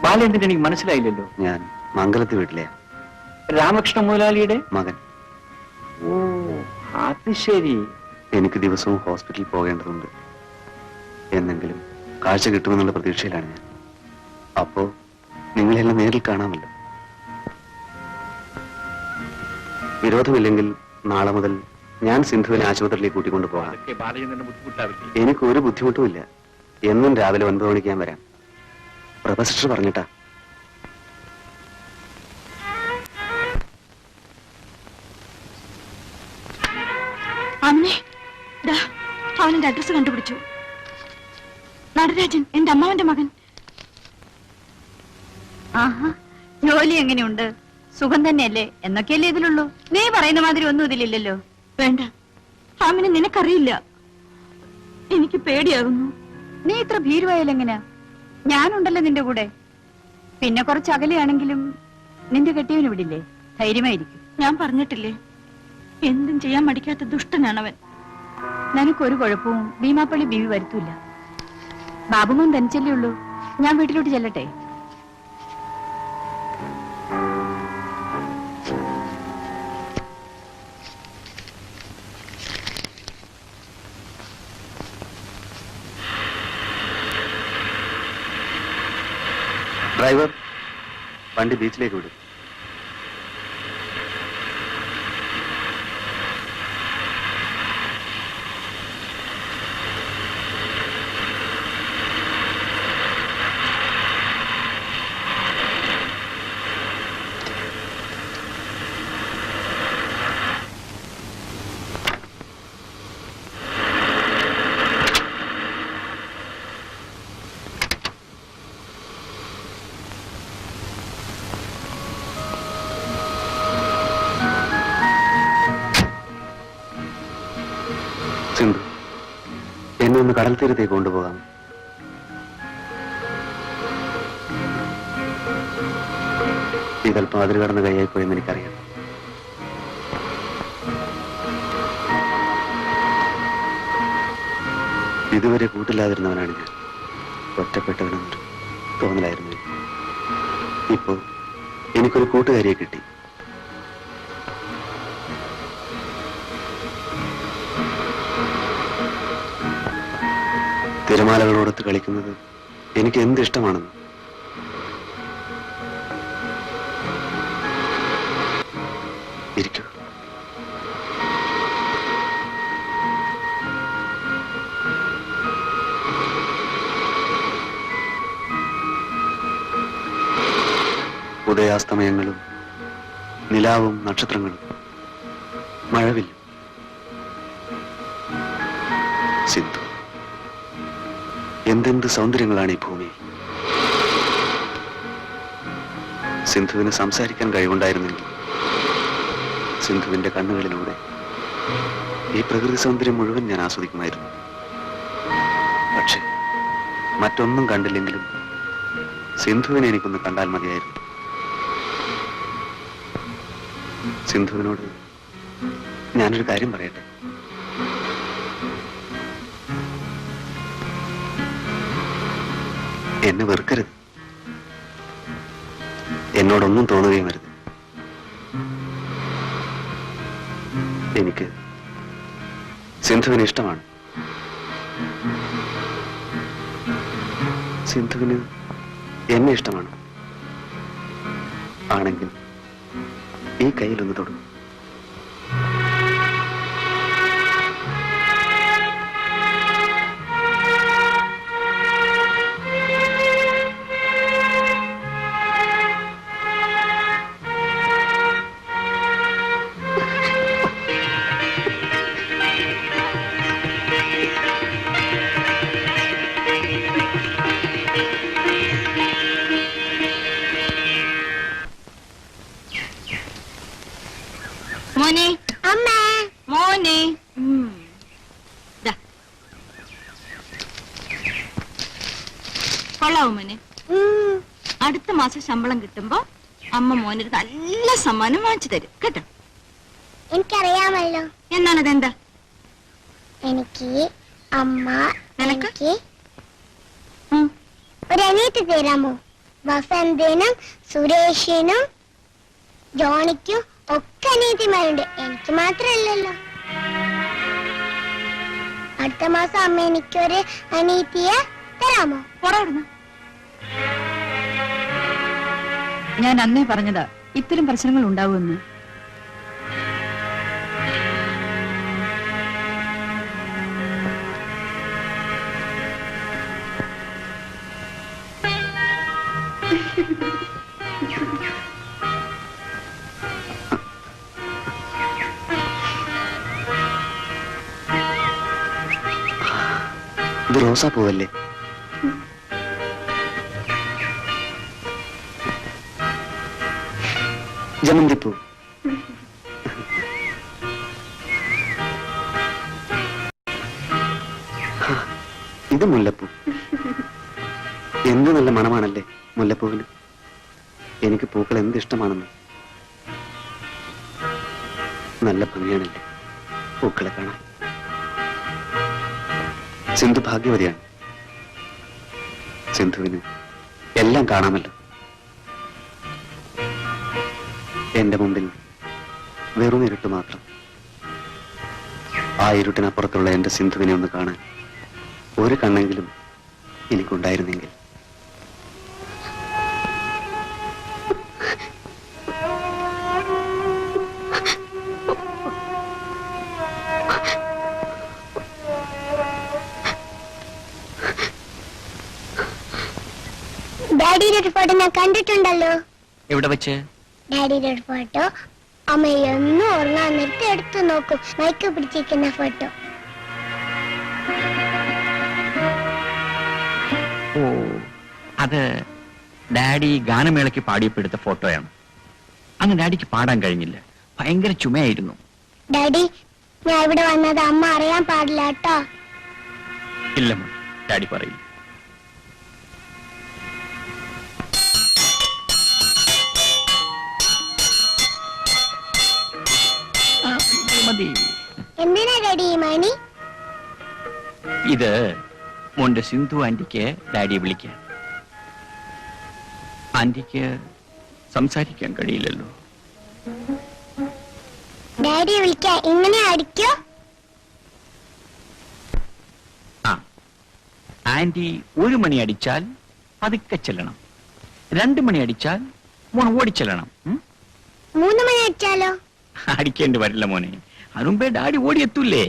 ബാലേന്ദ്രൻ എനിക്ക് മനസ്സിലായില്ലല്ലോ. ഞാൻ മംഗലത്ത് വീട്ടിലെയാ. രാമകൃഷ്ണ മുതലാളിയുടെ മകൻ. ഓ, അത് ശരി. എനിക്ക് ദിവസവും ഹോസ്പിറ്റലിൽ പോകേണ്ടതുണ്ട്. എന്നെങ്കിലും കാഴ്ച കിട്ടുമെന്നുള്ള പ്രതീക്ഷയിലാണ് ഞാൻ. അപ്പോ നിങ്ങളെല്ലാം നേരിൽ കാണാമല്ലോ. വിരോധമില്ലെങ്കിൽ നാളെ മുതൽ ഞാൻ സിന്ധുവിനെ ആശുപത്രിയിലേക്ക് കൂട്ടിക്കൊണ്ടു പോകാം. ബാലചന്ദ്രന് ബുദ്ധിമുട്ടാവില്ലേ? എനിക്ക് ഒരു ബുദ്ധിമുട്ടുമില്ല. എന്നും രാവിലെ 9 മണിക്ക് ഞാൻ വരാം. പ്രഭ സിസ്റ്റർ പറഞ്ഞിട്ടാ. അമ്മേ, ദാ അവനെന്റെ അഡ്രസ് കണ്ടുപിടിച്ചു. നടരാജൻ, എന്റെ അമ്മാവന്റെ മകൻ. ആഹാ, ജോലി എങ്ങനെയുണ്ട്? സുഖം തന്നെയല്ലേ? എന്നൊക്കെയല്ലേ ഇതിലുള്ളൂ. നീ പറയുന്ന മാതിരി ഒന്നും ഇതിലില്ലല്ലോ. വേണ്ട, ആമിനെ നിനക്കറിയില്ല. എനിക്ക് പേടിയാകുന്നു. നീ ഇത്ര ഭീരുവായാലെങ്ങനാ? ഞാനുണ്ടല്ലോ നിന്റെ കൂടെ. പിന്നെ കുറച്ച് അകലെയാണെങ്കിലും നിന്റെ കെട്ടിയവന് വിടില്ലേ? ധൈര്യമായിരിക്കും. ഞാൻ പറഞ്ഞിട്ടില്ലേ, എന്തും ചെയ്യാൻ മടിക്കാത്ത ദുഷ്ടനാണവൻ. നിനക്കൊരു കുഴപ്പവും ഭീമാപ്പള്ളി ബീവി വരുത്തൂല. ബാബുമോൻ തനിച്ചല്ലേ ഉള്ളൂ. ഞാൻ വീട്ടിലോട്ട് ചെല്ലട്ടെ? ഡ്രൈവർ, വണ്ടി ബീച്ചിലേക്ക് വിടും. സിന്ധു, എന്നെ ഒന്ന് കടൽ തീരത്തേക്ക് കൊണ്ടുപോകാം. ഇതൽപ്പം അതിര് കടന്ന് കൈയായി പോയെന്ന് എനിക്കറിയാം. ഇതുവരെ കൂട്ടില്ലാതിരുന്നവനാണ് ഞാൻ. ഒറ്റപ്പെട്ടവനെന്നൊരു തോന്നലായിരുന്നു. ഇപ്പോ എനിക്കൊരു കൂട്ടുകാരിയെ കിട്ടി. തിരമാലകളോടൊത്ത് കളിക്കുന്നത് എനിക്ക് എന്ത് ഇഷ്ടമാണെന്ന്. ഇരിക്കൂ. ഉദയാസ്തമയങ്ങളും നിലാവും നക്ഷത്രങ്ങളും മഴവില്ലും. സിന്ധു, എന്തെന്ത് സൗന്ദര്യങ്ങളാണ് ഈ ഭൂമിയിൽ. സിന്ധുവിന് സംസാരിക്കാൻ കഴിവുണ്ടായിരുന്നെങ്കിൽ സിന്ധുവിന്റെ കണ്ണുകളിലൂടെ ഈ പ്രകൃതി സൗന്ദര്യം മുഴുവൻ ഞാൻ ആസ്വദിക്കുമായിരുന്നു. പക്ഷേ മറ്റൊന്നും കണ്ടില്ലെങ്കിലും സിന്ധുവിനെ എനിക്കൊന്ന് കണ്ടാൽ മതിയായിരുന്നു. സിന്ധുവിനോട് ഞാനൊരു കാര്യം പറയട്ടെ. എന്നെ വെറുക്കരുത്. എന്നോടൊന്നും തോന്നുകയും വരുത്. എനിക്ക് സിന്ധുവിന് ഇഷ്ടമാണ്. സിന്ധുവിന് എന്നെ ഇഷ്ടമാണ്. ആണെങ്കിൽ ഈ കയ്യിലൊന്ന് തൊടും. മോനെ, അമ്മ, മോനെ. കൊള്ളാവോ മോനെ? അടുത്ത മാസം ശമ്പളം കിട്ടുമ്പോ അമ്മ മോനൊരു നല്ല സമ്മാനം വാങ്ങിച്ചു തരും കേട്ടോ. എനിക്കറിയാമല്ലോ. എന്നാണതെന്താ? എനിക്ക് അമ്മ നിനക്ക് ഒരു അനിയത്തി തരാമോ? വസന്തനും സുരേഷിനും ജോണിക്കും ഒക്കെ അനിയത്തിമാരുണ്ട്. എനിക്ക് മാത്രമല്ലല്ലോ. അടുത്ത മാസം അമ്മ എനിക്കൊരു അനിയത്തിയെ തരാമോ? പോടാവിടുന്നു. ഞാൻ അന്നേ പറഞ്ഞതാ ഇത്തരം പ്രശ്നങ്ങൾ ഉണ്ടാവുമെന്ന്. ഇത് റോസാ പൂവല്ലേ? ജമന്തിപ്പൂ. ഇത് മുല്ലപ്പൂ. എന്ത് നല്ല മണമാണല്ലേ മുല്ലപ്പൂവിന്. എനിക്ക് പൂക്കൾ എന്ത് ഇഷ്ടമാണെന്ന്. നല്ല ഭംഗിയാണല്ലേ പൂക്കളെ കാണാൻ. സിന്ധു ഭാഗ്യവതിയാണ്. സിന്ധുവിന് എല്ലാം കാണാമല്ലോ. എന്റെ മുമ്പിൽ വെറും ഇരുട്ട് മാത്രം. ആ ഇരുട്ടിനപ്പുറത്തുള്ള എന്റെ സിന്ധുവിനെ ഒന്ന് കാണാൻ ഒരു കണ്ണെങ്കിലും എനിക്കുണ്ടായിരുന്നെങ്കിൽ. ഡാഡിയുടെ ഒരു ഫോട്ടോ ഞാൻ കണ്ടിട്ടുണ്ടല്ലോ. എവിടെ വെച്ച്? ഡാഡിയുടെ ഒരു ഫോട്ടോ അമ്മ എന്നും ഉറങ്ങാൻ നേരത്തെ എടുത്തു നോക്കും. മൈക്ക് പിടിച്ചിരിക്കുന്ന ഫോട്ടോ. ഓ, അത് ഡാഡി ഗാനമേളയ്ക്ക് പാടിയപ്പോ എടുത്ത ഫോട്ടോയാണ്. അന്ന് ഡാഡിക്ക് പാടാൻ കഴിഞ്ഞില്ല, ഭയങ്കര ചുമയായിരുന്നു. ഡാഡി, ഞാൻ ഇവിടെ വന്നത് അമ്മ അറിയാൻ പാടില്ല കേട്ടോ. ഇല്ല മോൻ, ഡാഡി പറയില്ല. മതി. എന്തിനാ ഡാഡി ഈ മണി? ഇത് മോന്റെ സിന്ധു ആന്റിക്ക് ഡാഡിയെ വിളിക്കാൻ. ആന്റിക്ക് സംസാരിക്കാൻ കഴിയില്ലല്ലോ. ഡാഡിയെ വിളിക്കാൻ ഇങ്ങനെ അടിക്കോ? ആ, ആന്റി 1 മണി അടിച്ചാൽ പതുക്കെ ചെല്ലണം. 2 മണി അടിച്ചാൽ മോൻ ഓടിച്ചെല്ലണം. 3 മണി അടിച്ചാലോ? അടിക്കേണ്ടി വരില്ല മോനെ, അതിനുമ്പേ ഡാഡി ഓടിയെത്തൂലേ.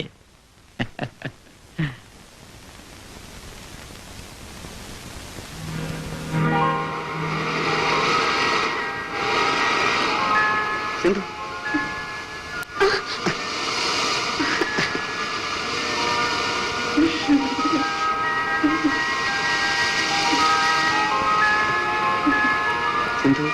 സിന്ധു, സിന്ധു,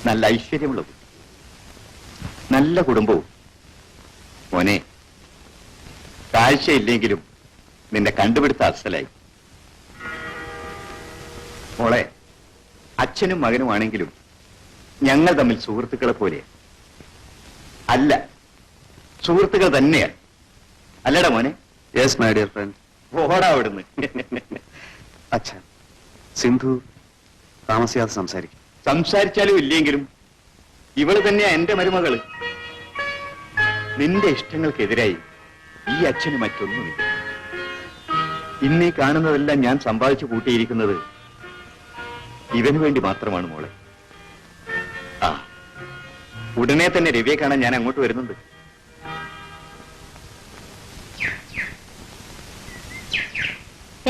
നല്ല ഐശ്വര്യമുള്ള കുട്ടി, നല്ല കുടുംബവും. മോനെ, കാഴ്ചയില്ലെങ്കിലും നിന്നെ കണ്ടുപിടുത്ത അസലായി. മോളെ, അച്ഛനും മകനുമാണെങ്കിലും ഞങ്ങൾ തമ്മിൽ സുഹൃത്തുക്കളെ പോലെ അല്ല, സുഹൃത്തുക്കൾ തന്നെയാണ്. അല്ലടാ മോനെ? Yes my dear friend. ഓടാ അവിടുന്ന്. അച്ഛാ, സിന്ധു താമസിയാതെ സംസാരിക്കും. സംസാരിച്ചാലും ഇല്ലെങ്കിലും ഇവള് തന്നെയാ എന്റെ മരുമകള്. നിന്റെ ഇഷ്ടങ്ങൾക്കെതിരായി ഈ അച്ഛന് മറ്റൊന്നുമില്ല. ഇന്നീ കാണുന്നതെല്ലാം ഞാൻ സമ്പാദിച്ചു കൂട്ടിയിരിക്കുന്നത് ഇവന് വേണ്ടി മാത്രമാണ് മോളെ. ആ, ഉടനെ തന്നെ രവിയെ കാണാൻ ഞാൻ അങ്ങോട്ട് വരുന്നുണ്ട്.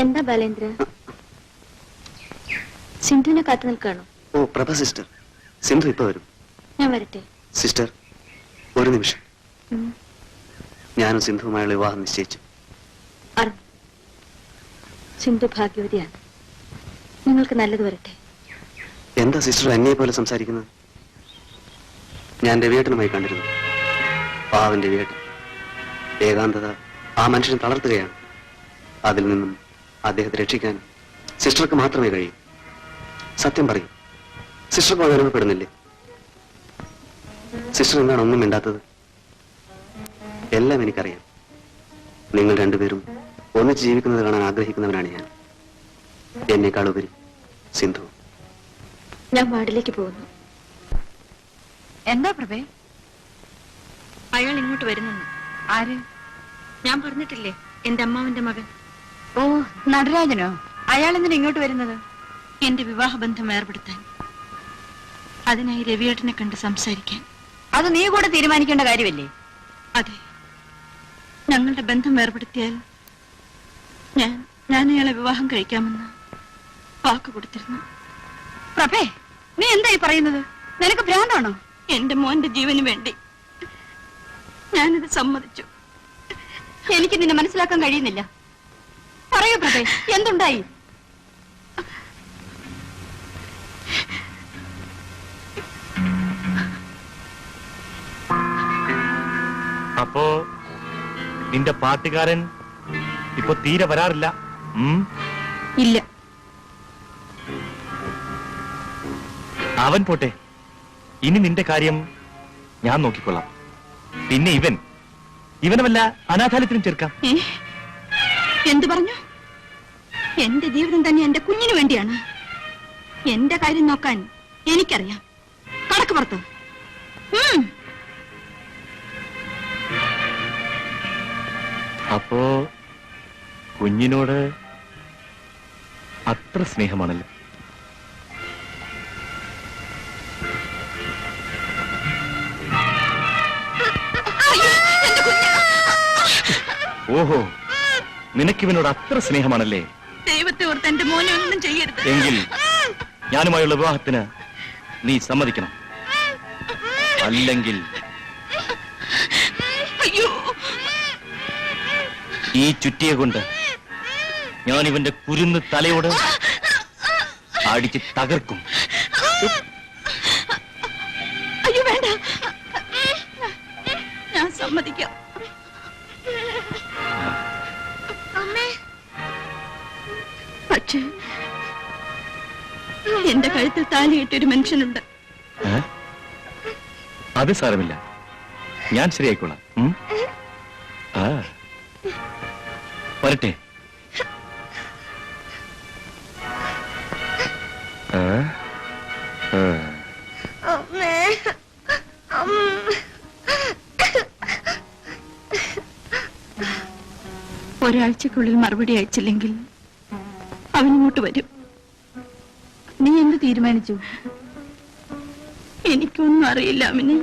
എന്താ ബാലേന്ദ്ര, സിന്ധുവിനെ കാത്തു നിൽക്കാണോ? ഓ പ്രഭ സിസ്റ്റർ, സിന്ധു ഇപ്പൊ വരും. ഞാൻ വരട്ടെ? സിസ്റ്റർ, ഒരു നിമിഷം. ഉം. ഞാനും സിന്ധുവുമായുള്ള വിവാഹം നിശ്ചയിച്ചു. അറിഞ്ഞു. സിന്ധു ഭാഗ്യവതിയാണ്. നിങ്ങൾക്ക് നല്ലത് വരട്ടെ. എന്താ സിസ്റ്റർ എന്നെ പോലെ സംസാരിക്കുന്നത്? ഞാൻ രവിയേട്ടനുമായി കണ്ടിരുന്നു. പാവൻ രവിയേട്ടൻ. ഏകാന്തത ആ മനുഷ്യനെ തളർത്തുകയാണ്. അതിൽ നിന്നും അദ്ദേഹത്തെ രക്ഷിക്കാൻ സിസ്റ്റർക്ക് മാത്രമേ കഴിയൂ. സത്യം പറയും, സിസ്റ്റർക്ക് അനുഭവപ്പെടുന്നില്ലേ? സിസ്റ്റർ എന്താണ് ഒന്നും മിണ്ടാത്തത്? എല്ലാം എനിക്കറിയാം. നിങ്ങൾ രണ്ടുപേരും ഒന്നിച്ച് ജീവിക്കുന്നത് കാണാൻ ആഗ്രഹിക്കുന്നവനാണ് ഞാൻ. എന്നേക്കാൾ ഉപരി സിന്ധു. ഞാൻ വാർഡിലേക്ക് പോകുന്നു. എന്താ പ്രഭേ? അയാൾ ഇങ്ങോട്ട് വരുന്നെന്ന്. ആര്? ഞാൻ പറഞ്ഞിട്ടില്ലേ, എന്റെ അമ്മാവന്റെ മകൻ. ഓ, നടരാജനോ? അയാൾ എന്തിനാ ഇങ്ങോട്ട് വരുന്നത്? എന്റെ വിവാഹബന്ധം ഏർപ്പെടുത്താൻ. അതിനായി രവിയേട്ടനെ കണ്ട് സംസാരിക്കാൻ. അത് നീ കൂടെ തീരുമാനിക്കേണ്ട കാര്യമല്ലേ? അതെ, ഞങ്ങളുടെ ബന്ധം ഏർപ്പെടുത്തിയാൽ ഞാൻ അയാളെ വിവാഹം കഴിക്കാമെന്ന് വാക്ക് കൊടുത്തിരുന്നു. പ്രഭേ, നീ എന്തായി പറയുന്നത്? നിനക്ക് ഭ്രാന്താണോ? എന്റെ മോന്റെ ജീവന് വേണ്ടി ഞാനിത് സമ്മതിച്ചു. എനിക്ക് നിന്നെ മനസ്സിലാക്കാൻ കഴിയുന്നില്ല. പറയൂ പ്രഭേ, എന്തുണ്ടായി? അപ്പോ നിന്റെ പാട്ടുകാരൻ ഇപ്പൊ തീരെ വരാറില്ല? ഇല്ല. അവൻ പോട്ടെ, ഇനി നിന്റെ കാര്യം ഞാൻ നോക്കിക്കൊള്ളാം. പിന്നെ ഇവനെ വല്ല അനാഥാലയത്തിനും ചേർക്കാം. എന്തു പറഞ്ഞു? എന്റെ ജീവിതം തന്നെ എന്റെ കുഞ്ഞിന് വേണ്ടിയാണ്. എന്റെ കാര്യം നോക്കാൻ എനിക്കറിയാം. കടക്ക് പുറത്ത്. അപ്പോ കുഞ്ഞിനോട് അത്ര സ്നേഹമാണല്ലോ. ഓഹോ, നിനക്കിവനോട് അത്ര സ്നേഹമാണല്ലേ? ദൈവത്തെ ഓർത്ത് എന്റെ മോനെ ഒന്നും ചെയ്യരുത്. എങ്കിൽ ഞാനുമായുള്ള വിവാഹത്തിന് നീ സമ്മതിക്കണം. അല്ലെങ്കിൽ അയ്യോ, ഈ ചുറ്റിയെ കൊണ്ട് ഞാൻ ഇവന്റെ കുരുന്ന് തലയോട് അടിച്ച് തകർക്കും. അയ്യോ വേണ്ട, ഞാൻ സമ്മതിക്കാം. പക്ഷേ എന്റെ കഴുത്തിൽ താലി കെട്ടിയൊരു മനുഷ്യനുണ്ട്. അത് സാരമില്ല, ഞാൻ ശരിയായിക്കോളാം. ആ, വരട്ടെ. ഒരാഴ്ചക്കുള്ളിൽ മറുപടി അയച്ചില്ലെങ്കിൽ അവനിങ്ങോട്ട് വരും. നീ എന്ത് തീരുമാനിച്ചു? എനിക്കൊന്നും അറിയില്ല അവനെ.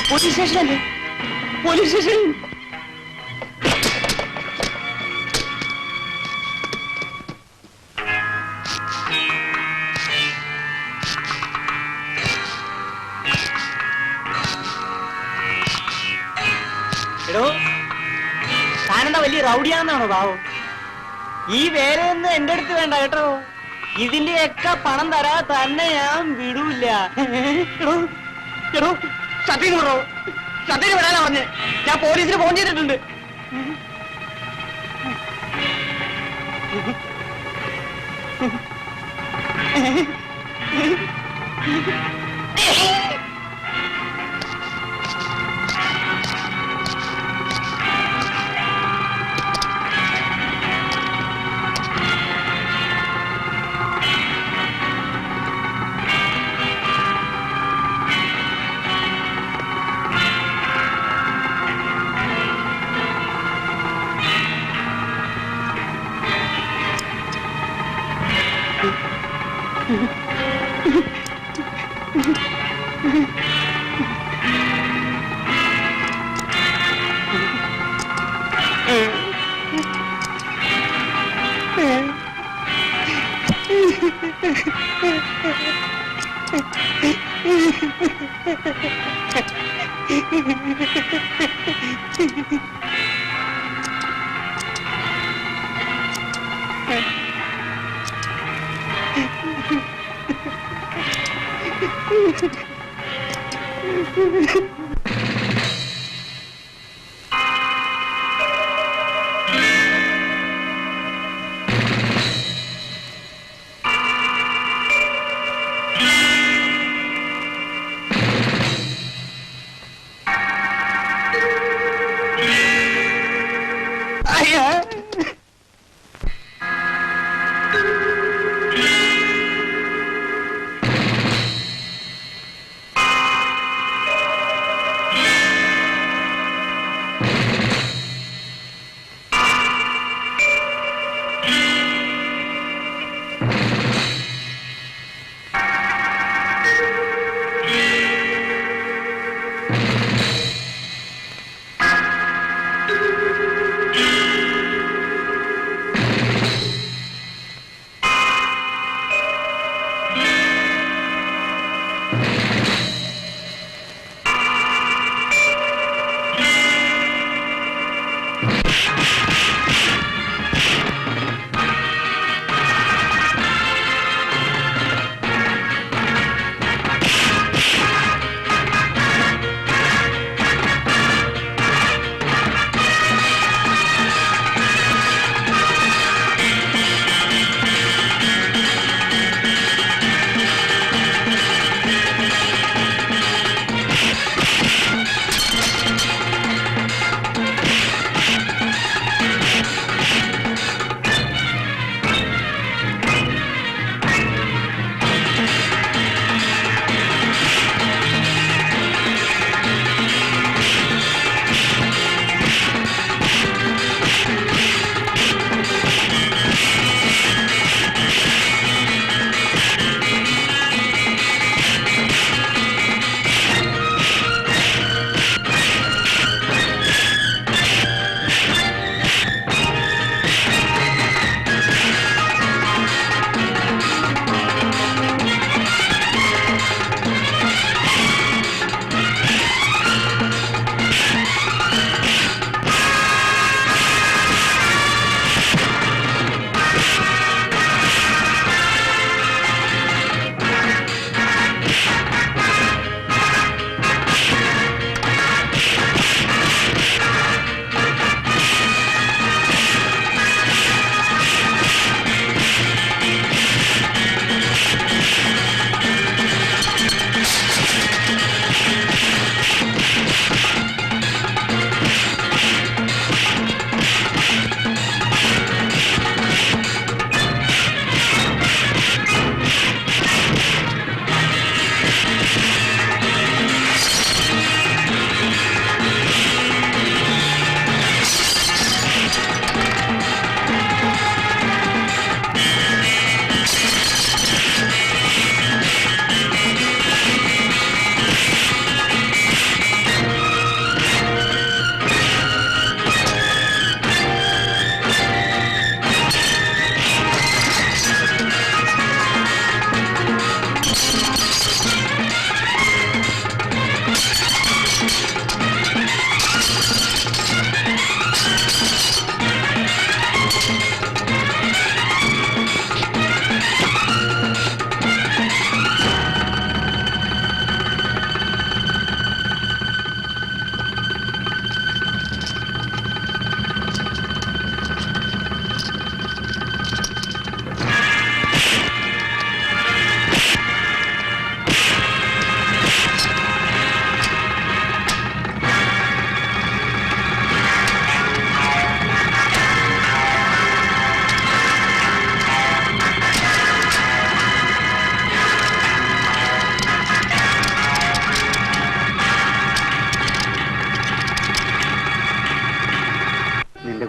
പോലീസ് സ്റ്റേഷനല്ലേ? Police station. എടോ, താനെന്താ വലിയ റൗഡിയാണെന്നാണോ ഭാവം? ഈ വേലയൊന്നും എന്റെ അടുത്ത് വേണ്ട കേട്ടോ. ഇതിന്റെയൊക്കെ പണം തരാ തന്നെ ഞാൻ വിടൂല്ല. എടോ, സത്യം വിടോ, സത്യം വിടാനാ പറഞ്ഞേ. ഞാൻ പോലീസിന് ഫോൺ ചെയ്തിട്ടുണ്ട്.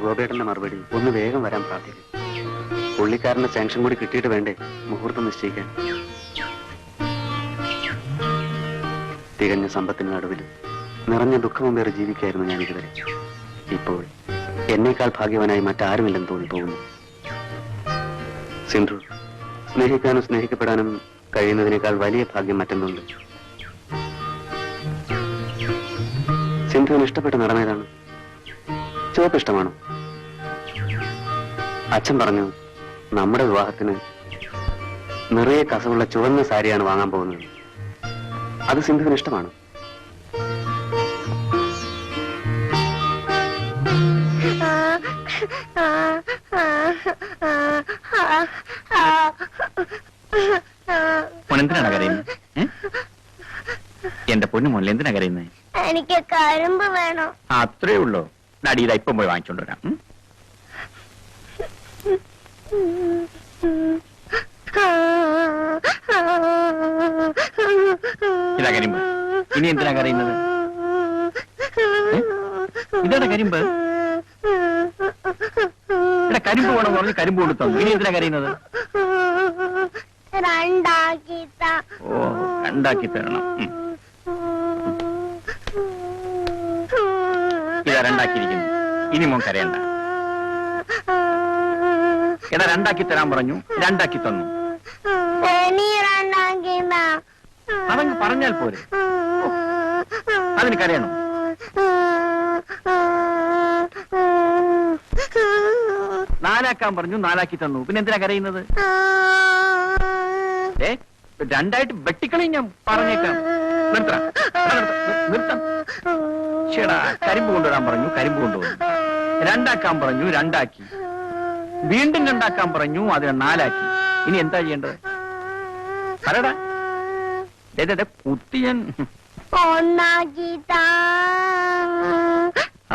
ഗോപേട്ടന്റെ മറുപടി ഒന്ന് വേഗം വരാൻ പ്രാർത്ഥിക്കും. പുള്ളിക്കാരന്റെ സാങ്ഷൻ കൂടി കിട്ടിയിട്ട് വേണ്ടേ മുഹൂർത്തം നിശ്ചയിക്കാൻ. തികഞ്ഞ സമ്പത്തിന് നടുവിൽ നിറഞ്ഞ ദുഃഖവും വേറെ ജീവിക്കായിരുന്നു ഞാൻ ഇതുവരെ. ഇപ്പോൾ എന്നേക്കാൾ ഭാഗ്യവാനായി മറ്റാരുമില്ലെന്ന് തോന്നിപ്പോകുന്നു. സിന്ധു, സ്നേഹിക്കാനും സ്നേഹിക്കപ്പെടാനും കഴിയുന്നതിനേക്കാൾ വലിയ ഭാഗ്യം മറ്റൊന്നുണ്ട്. സിന്ധുവിന് ഇഷ്ടപ്പെട്ട നിറമേതാണ്? ചുവപ്പ് ഇഷ്ടമാണോ? അച്ഛൻ പറഞ്ഞു നമ്മുടെ വിവാഹത്തിന് നിറയെ കസവുള്ള ചുവന്ന സാരിയാണ് വാങ്ങാൻ പോകുന്നത്. അത് സിന്ധുവിന് ഇഷ്ടമാണ്. എന്തിനാണ് കരയുന്നത്? എന്റെ പൊന്നു മോനിൽ എന്തിനാ കരയുന്നത്? എനിക്ക് കരിമ്പ് വേണം. അത്രേ ഉള്ളൂ. ഡാഡി ഇതാ ഇപ്പം പോയി വാങ്ങിച്ചോണ്ട് വരാം. ഇതാ കരിമ്പ്. ഇനി എന്തിനാ കരയുന്നത്? ഇതാ കരിമ്പ്. ഇവിടെ കരിമ്പ് വേണമെന്ന് പറഞ്ഞ് കരിമ്പ് കൊടുത്തു. ഇനി എന്തിനാ കരയുന്നത്? ഓ, രണ്ടാക്കി തരണം. ഇതാ രണ്ടാക്കിയിരിക്കുന്നു. ഇനി മോൻ കരയണ്ട. ഇതാ രണ്ടാക്കി തരാൻ പറഞ്ഞു, രണ്ടാക്കി തന്നു. അതങ്ങ് പറഞ്ഞാൽ പോരെ. അതിന് കരയണോ? നാലാക്കാൻ പറഞ്ഞു, നാലാക്കി തന്നു. പിന്നെ എന്തിനാ കരയുന്നത്? രണ്ടായിട്ട് വെട്ടിക്കളി ഞാൻ പറഞ്ഞേക്കാം. നിർത്താം. ചേടാ, കരിമ്പ് കൊണ്ടുവരാൻ പറഞ്ഞു, കരിമ്പ് കൊണ്ടുവന്നു. രണ്ടാക്കാൻ പറഞ്ഞു, രണ്ടാക്കി. വീണ്ടും രണ്ടാക്കാൻ പറഞ്ഞു, അതിനെ നാലാക്കി. ഇനി എന്താ ചെയ്യേണ്ടത്? പറയടാ. കുത്തിയൻ.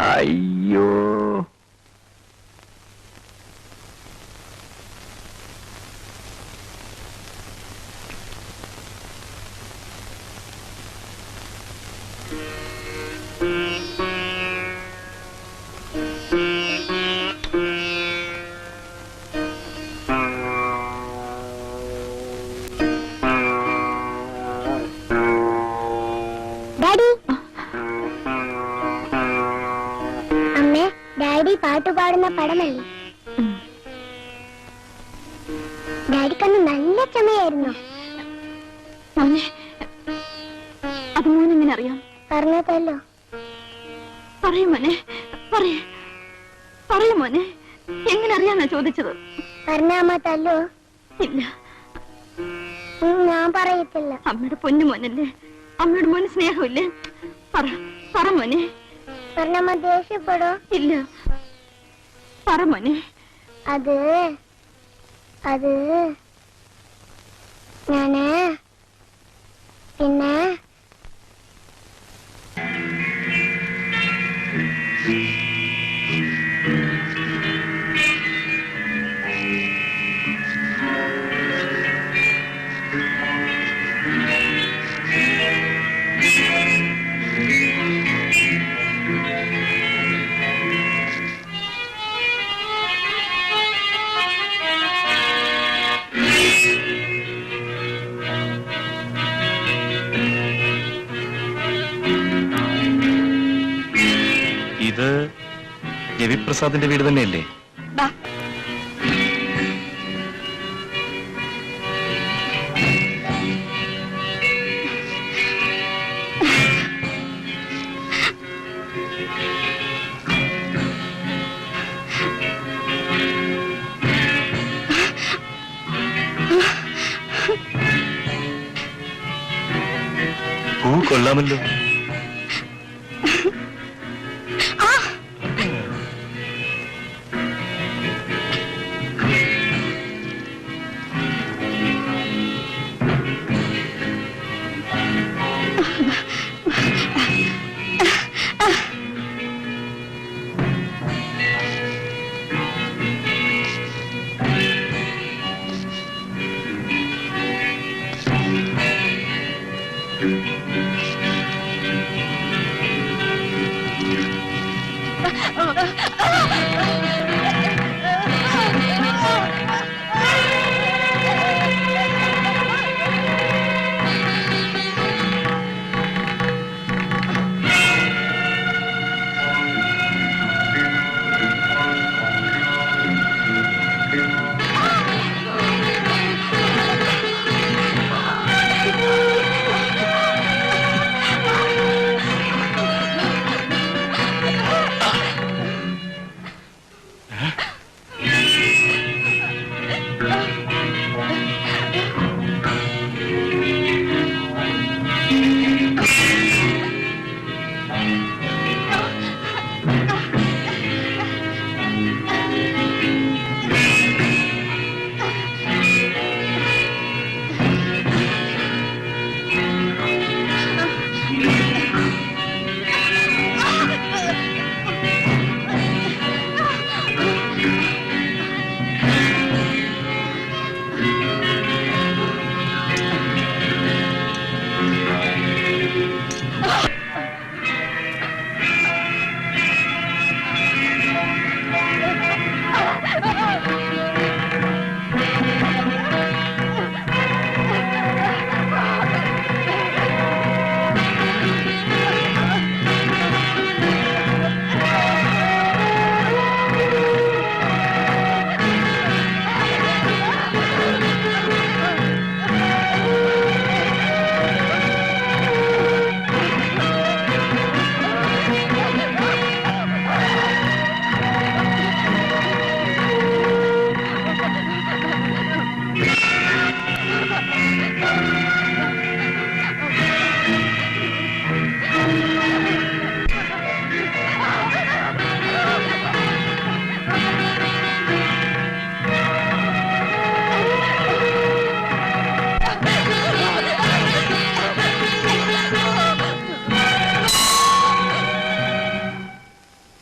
അയ്യോ, പാട്ട് പാടുന്ന പടമല്ലേ? ഡാഡിക്കന്ന് നല്ല ചമയായിരുന്നു. അത് മോനെങ്ങനെ അറിയാം? പറഞ്ഞതല്ലോ. പറയൂ മോനെ, പറയൂ മോനെ. എങ്ങനെ അറിയാന്നാ ചോദിച്ചത്? പറഞ്ഞാമ്മ തല്ലോ? ഇല്ല, ഞാൻ പറയത്തില്ല. അമ്മയുടെ പൊന്നു മോനല്ലേ, അമ്മയുടെ മോന് സ്നേഹമില്ലേ? പറ മോനെ. പറഞ്ഞമ്മ ദേഷ്യപ്പെടോ? ഇല്ല, പറ മോനെ. അത് ഞാന് പിന്നെ ഇത് രവിപ്രസാദിന്റെ വീട് തന്നെയല്ലേ? പൂ കൊള്ളാമല്ലോ.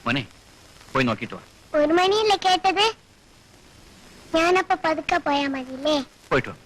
മോനെ പോയി നോക്കിയിട്ട് വാ. 1 മണിയല്ലേ കേട്ടത്? ഞാനപ്പോ പതുക്കെ പോയാ മതില്ലേ? പോയിട്ട് വാ.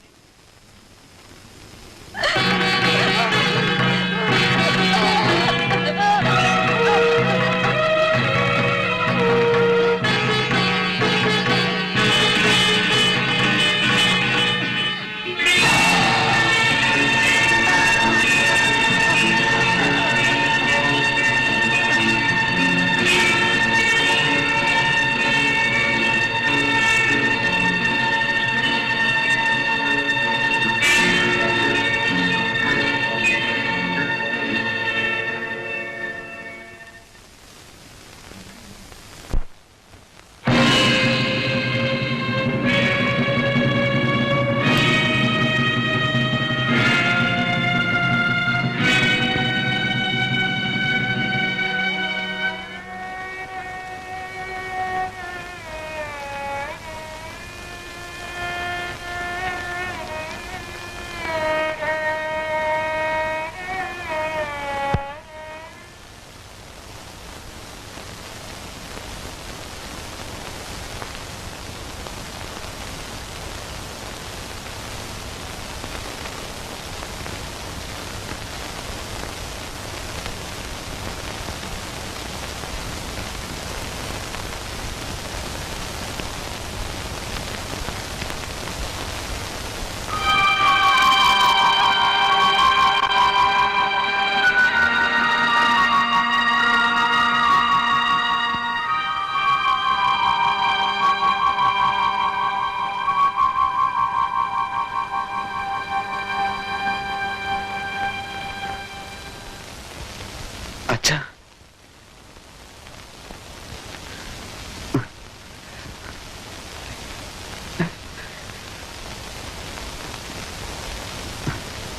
അച്ഛാ,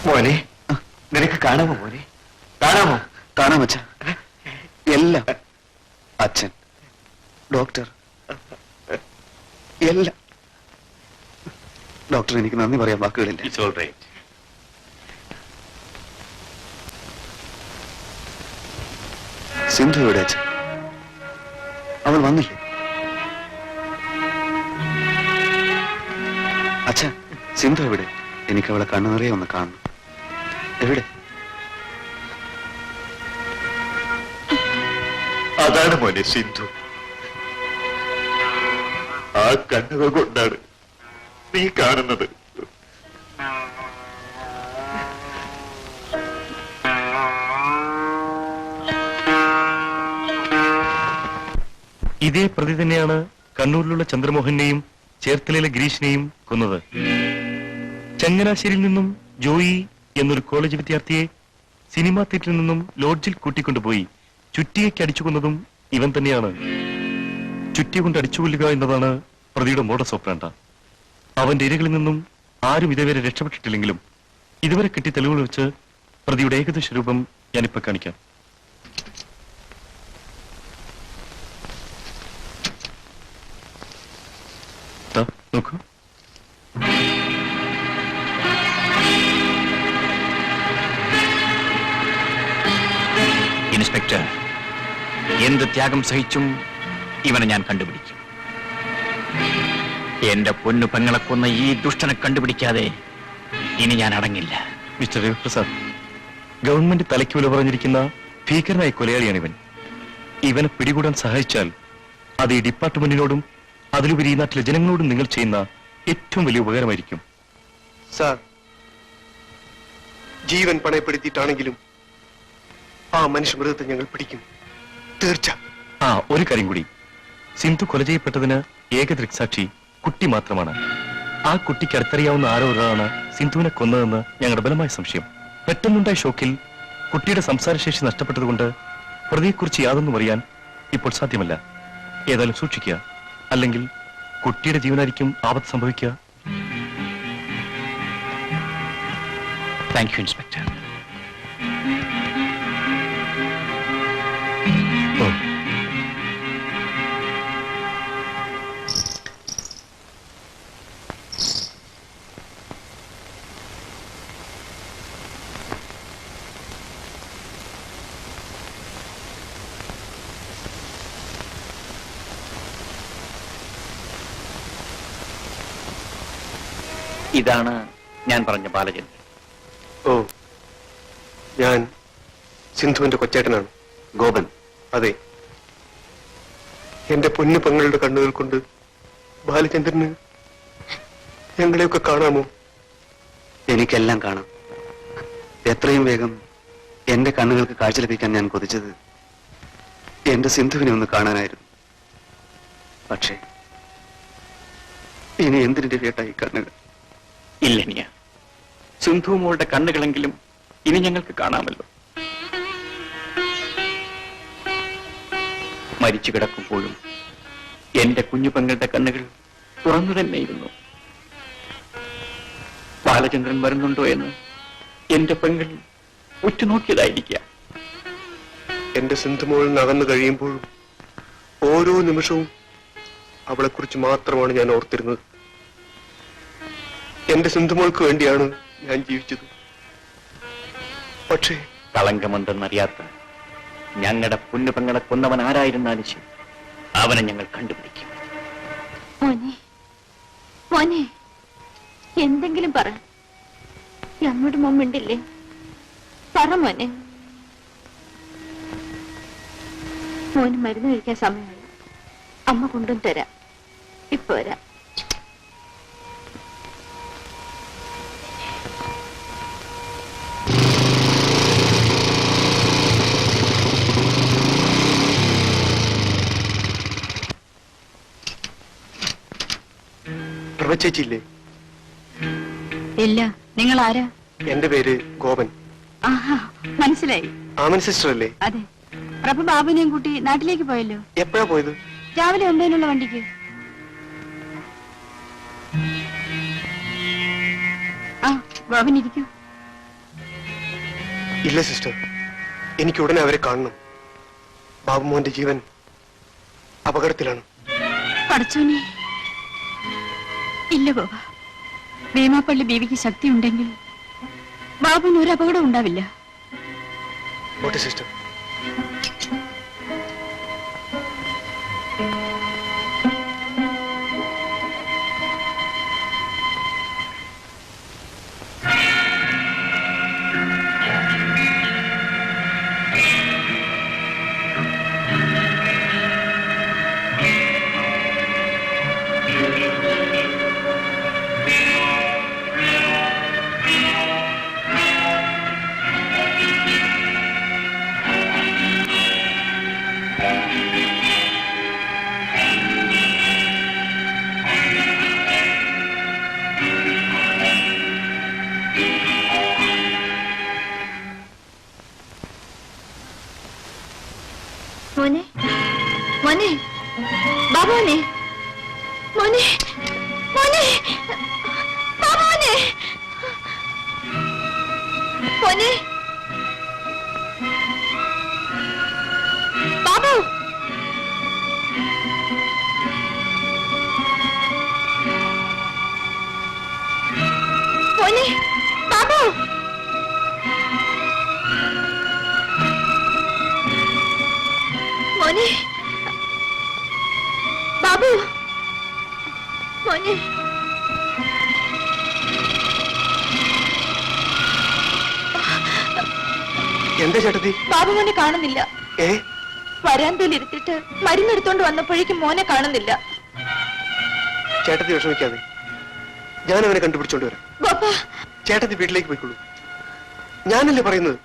മോനെ നിനക്ക് കാണാമോ? മോനെ കാണാമോ? കാണാം അച്ഛാ, എല്ലാം. അച്ഛൻ, ഡോക്ടർ, എല്ലാം. ഡോക്ടർ, എനിക്ക് നന്ദി പറയാൻ വാക്കുകളില്ല. It's all right. സിന്ധു എവിടെ അച്ഛൻ? അവൾ വന്നില്ലേ? അച്ഛാ, സിന്ധു എവിടെ? എനിക്ക് അവളെ കണ്ണു നിറയെ ഒന്ന് കാണണം. എവിടെ? അതാണ് മോനെ സിന്ധു. ആ കണ്ണുകൾ കൊണ്ടാണ് നീ കാണുന്നത്. ഇതേ പ്രതി തന്നെയാണ് കണ്ണൂരിലുള്ള ചന്ദ്രമോഹനെയും ചേർത്തലയിലെ ഗിരീഷിനെയും കൊന്നത്. ചങ്ങനാശ്ശേരിയിൽ നിന്നും ജോയി എന്നൊരു കോളേജ് വിദ്യാർത്ഥിയെ സിനിമാ തിയേറ്ററിൽ നിന്നും ലോഡ്ജിൽ കൂട്ടിക്കൊണ്ടുപോയി ചുറ്റികയ്ക്ക് അടിച്ചു കൊന്നതും ഇവൻ തന്നെയാണ്. ചുറ്റിയ കൊണ്ട് അടിച്ചുകൊല്ലുക എന്നതാണ് പ്രതിയുടെ മോഡസ് ഓപ്പറാണ്ട. അവന്റെ ഇരകളിൽ നിന്നും ആരും ഇതുവരെ രക്ഷപ്പെട്ടിട്ടില്ലെങ്കിലും ഇതുവരെ കിട്ടിയ തെളിവുകൾ വെച്ച് പ്രതിയുടെ ഏകദേശ രൂപം ഞാനിപ്പോ കാണിക്കാം. നോക്കൂ. ഇൻസ്പെക്ടർ, എന്ത് ത്യാഗം സഹിച്ചും ഇവനെ ഞാൻ കണ്ടുപിടിക്കും. എന്റെ പൊന്നു പെങ്ങളെ കൊന്ന ഈ ദുഷ്ടനെ കണ്ടുപിടിക്കാതെ ഇനി ഞാൻ അടങ്ങില്ല. മിസ്റ്റർ രവിപ്രസാദ്, ഗവൺമെന്റ് തലയ്ക്ക് വില പറഞ്ഞിരിക്കുന്ന ഭീകരനായ കൊലയാളിയാണ് ഇവൻ. ഇവനെ പിടികൂടാൻ സഹായിച്ചാൽ അത് ഈ ഡിപ്പാർട്ട്മെന്റിനോടും അതിലുപരി ഈ നാട്ടിലെ ജനങ്ങളോടും നിങ്ങൾ ചെയ്യുന്ന ഏറ്റവും വലിയ ഉപകാരമായിരിക്കും. സാർ, ജീവൻ പണയപ്പെടുത്തിയിട്ടാണെങ്കിലും ആ മനുഷ്യമൃഗത്തെ ഞങ്ങൾ പിടിക്കും, തീർച്ച. ഒരു കാര്യം കൂടി. സിന്ധു കൊല ചെയ്യപ്പെട്ടതിന് ഏക ദൃക്സാക്ഷി കുട്ടി മാത്രമാണ്. ആ കുട്ടിക്ക് അടുത്തറിയാവുന്ന ആരോ ഒരാളാണ് സിന്ധുവിനെ കൊന്നതെന്ന് ഞങ്ങളുടെ ബലമായ സംശയം. പെട്ടെന്നുണ്ടായ ഷോക്കിൽ കുട്ടിയുടെ സംസാരശേഷി നഷ്ടപ്പെട്ടതുകൊണ്ട് പ്രതിയെക്കുറിച്ച് യാതൊന്നും അറിയാൻ ഇപ്പോൾ സാധ്യമല്ല. ഏതായാലും സൂക്ഷിക്കുക, അല്ലെങ്കിൽ കുട്ടിയുടെ ജീവനായിരിക്കും ആപത്ത് സംഭവിക്കുക. Thank you inspector. ഇതാണ് ഞാൻ പറഞ്ഞ ബാലചന്ദ്രൻ. ഓ, ഞാൻ സിന്ധുവിന്റെ കൊച്ചേട്ടനാണ്. ഗോപൻ. അതെ, എന്റെ പൊന്നു പെങ്ങളുടെ കണ്ണുകൾ കൊണ്ട് ബാലചന്ദ്രന് ഞങ്ങളെയൊക്കെ കാണാമോ? എനിക്കെല്ലാം കാണാം. എത്രയും വേഗം എന്റെ കണ്ണുകൾക്ക് കാഴ്ച ലഭിക്കാൻ ഞാൻ കൊതിച്ചത് എന്റെ സിന്ധുവിനെ ഒന്ന് കാണാനായിരുന്നു. പക്ഷേ ഇനി എന്തിന്റെ കേട്ടായി കണ്ണുകൾ? ഇല്ലനിയ, സിന്ധു മോളുടെ കണ്ണുകളെങ്കിലും ഇനി ഞങ്ങൾക്ക് കാണാമല്ലോ. മരിച്ചു കിടക്കുമ്പോഴും എന്റെ കുഞ്ഞു പെങ്ങളുടെ കണ്ണുകൾ തുറന്നു തന്നെയിരുന്നു. ബാലചന്ദ്രൻ വരുന്നുണ്ടോ എന്ന് എന്റെ പെങ്ങൾ ഉറ്റുനോക്കിയതായിരിക്കുക. എന്റെ സിന്ധുമോളിൽ നിന്ന് അകന്നു കഴിയുമ്പോഴും ഓരോ നിമിഷവും അവളെക്കുറിച്ച് മാത്രമാണ് ഞാൻ ഓർത്തിരുന്നത്. എന്റെ സിന്ധുമോൾക്ക് വേണ്ടിയാണ് ഞാൻ ജീവിച്ചത്. പക്ഷേ കളങ്കമെന്തെന്നറിയാത്ത ഞങ്ങളുടെ പൊന്നുപെങ്ങളെ കൊന്നവൻ ആരായിരുന്നാലും ശരി, അവനെ ഞങ്ങൾ കണ്ടുപിടിക്കും. മോനെ, മോനെ, എന്തെങ്കിലും പറ. ഞങ്ങളുടെ മുമ്പിണ്ടില്ലേ? പറ മോനെ. മോന് മരുന്ന് കഴിക്കാൻ സമയമായി. അമ്മ കൊണ്ടും തരാം. ഇപ്പൊ വരാം. ചേച്ചിയില്ലേ? ഇല്ല. നിങ്ങൾ ആരാ? എന്റെ പേര് ഗോപൻ. ആഹാ, മനസ്സിലായി. ആമൻ സിസ്റ്റർ അല്ലേ? അതെ. പ്രഭു ബാബുവിനെയും കൂട്ടി നാട്ടിലേക്ക് പോയല്ലോ. എപ്പോഴാ പോയത്? രാവിലെ 9-നുള്ള വണ്ടിക്ക്. ആ, ബാബൻ ഇരിക്കൂ. ഇല്ല സിസ്റ്റർ, എനിക്ക് ഉടനെ അവരെ കാണണം. ബാബുമോന്റെ ജീവൻ അപകടത്തിലാണ്. പടച്ചോനെ. ഇല്ല ബാബ, ഭീമാപ്പള്ളി ബീവിക്ക് ശക്തി ഉണ്ടെങ്കിൽ ബാബുവിന് ഒരു അപകടം ഉണ്ടാവില്ല. ഓട്ടെ സിസ്റ്റർ. മോനെ, മോനെ, ബാബുനെ, മോനെ, മോനെ, ബാബുനെ, മോനെ, ബാബു, മോനെ, ബാബു, മോനെ, ബാബു, മോനെ. എന്താ ചേട്ടത്തി? ബാബു മോനെ കാണുന്നില്ല. വരാന്തയിൽ ഇരുത്തിട്ട് മരുന്നെടുത്തോണ്ട് വന്നപ്പോഴേക്കും മോനെ കാണുന്നില്ല. ചേട്ടത്തി വിഷമിക്കാതെ, ഞാൻ അവനെ കണ്ടുപിടിച്ചോണ്ട് വരാം. ബാബാ, ചേട്ടത്തി വീട്ടിലേക്ക് പോയിക്കോളൂ. ഞാനല്ലേ പറയുന്നത്.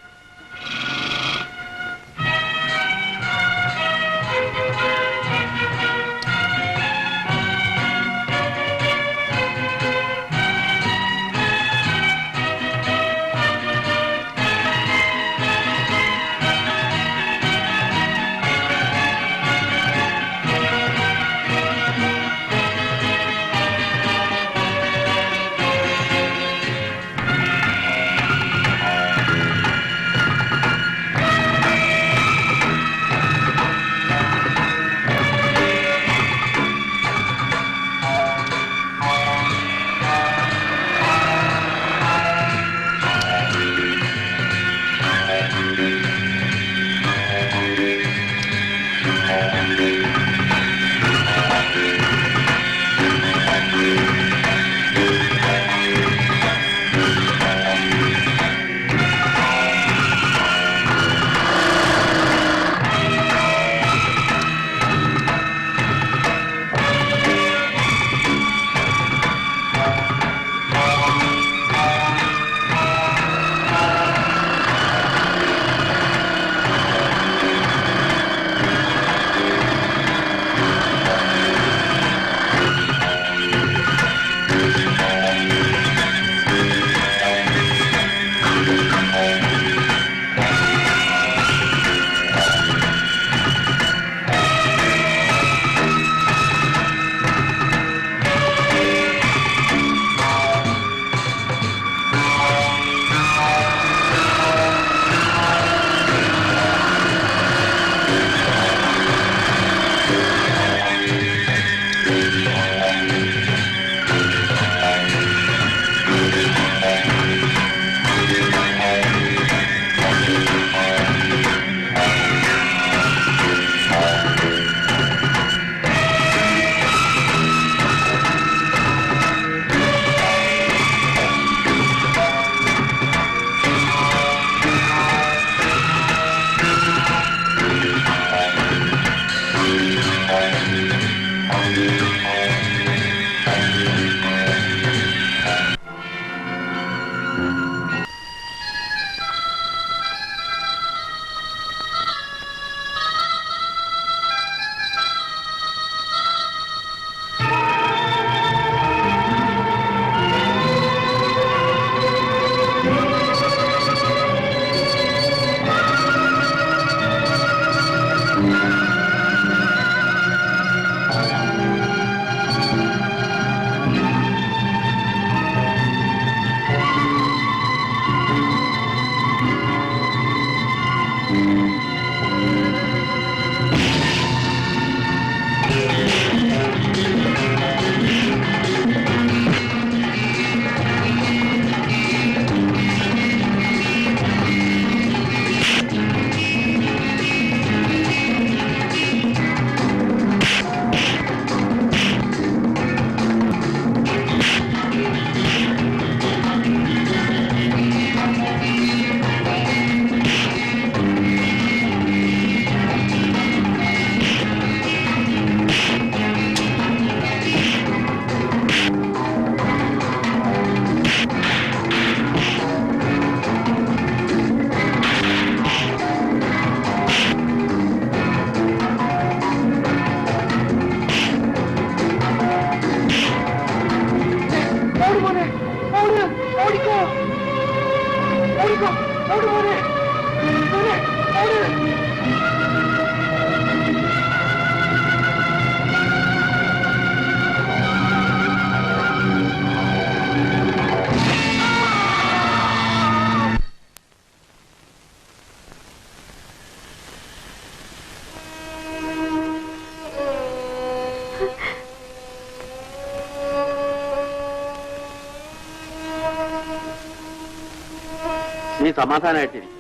നീ സമാധാനമായിട്ടിരിക്കും.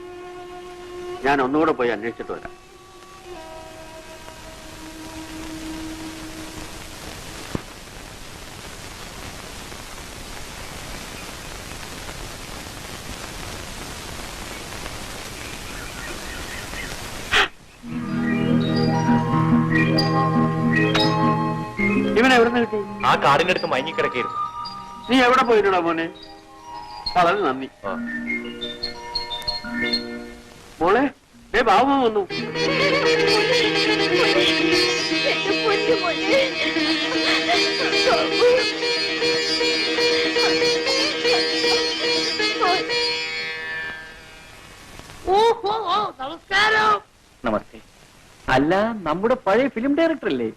ഞാൻ ഒന്നുകൂടെ പോയി അന്വേഷിച്ചിട്ട് വരാം. ഇവനെ എവിടുന്ന് കിട്ടി? ആ കാടിന്റെ അടുത്ത് മയങ്ങിക്കിടക്കായിരുന്നു. നീ എവിടെ പോയിട്ടുണ്ടോ മോനെ? വളരെ നന്ദി. മോളെ, ബാബു വന്നു. ഓഹോ, നമസ്കാരം. നമസ്തേ. അല്ല, നമ്മുടെ പഴയ ഫിലിം ഡയറക്ടർ അല്ലേ?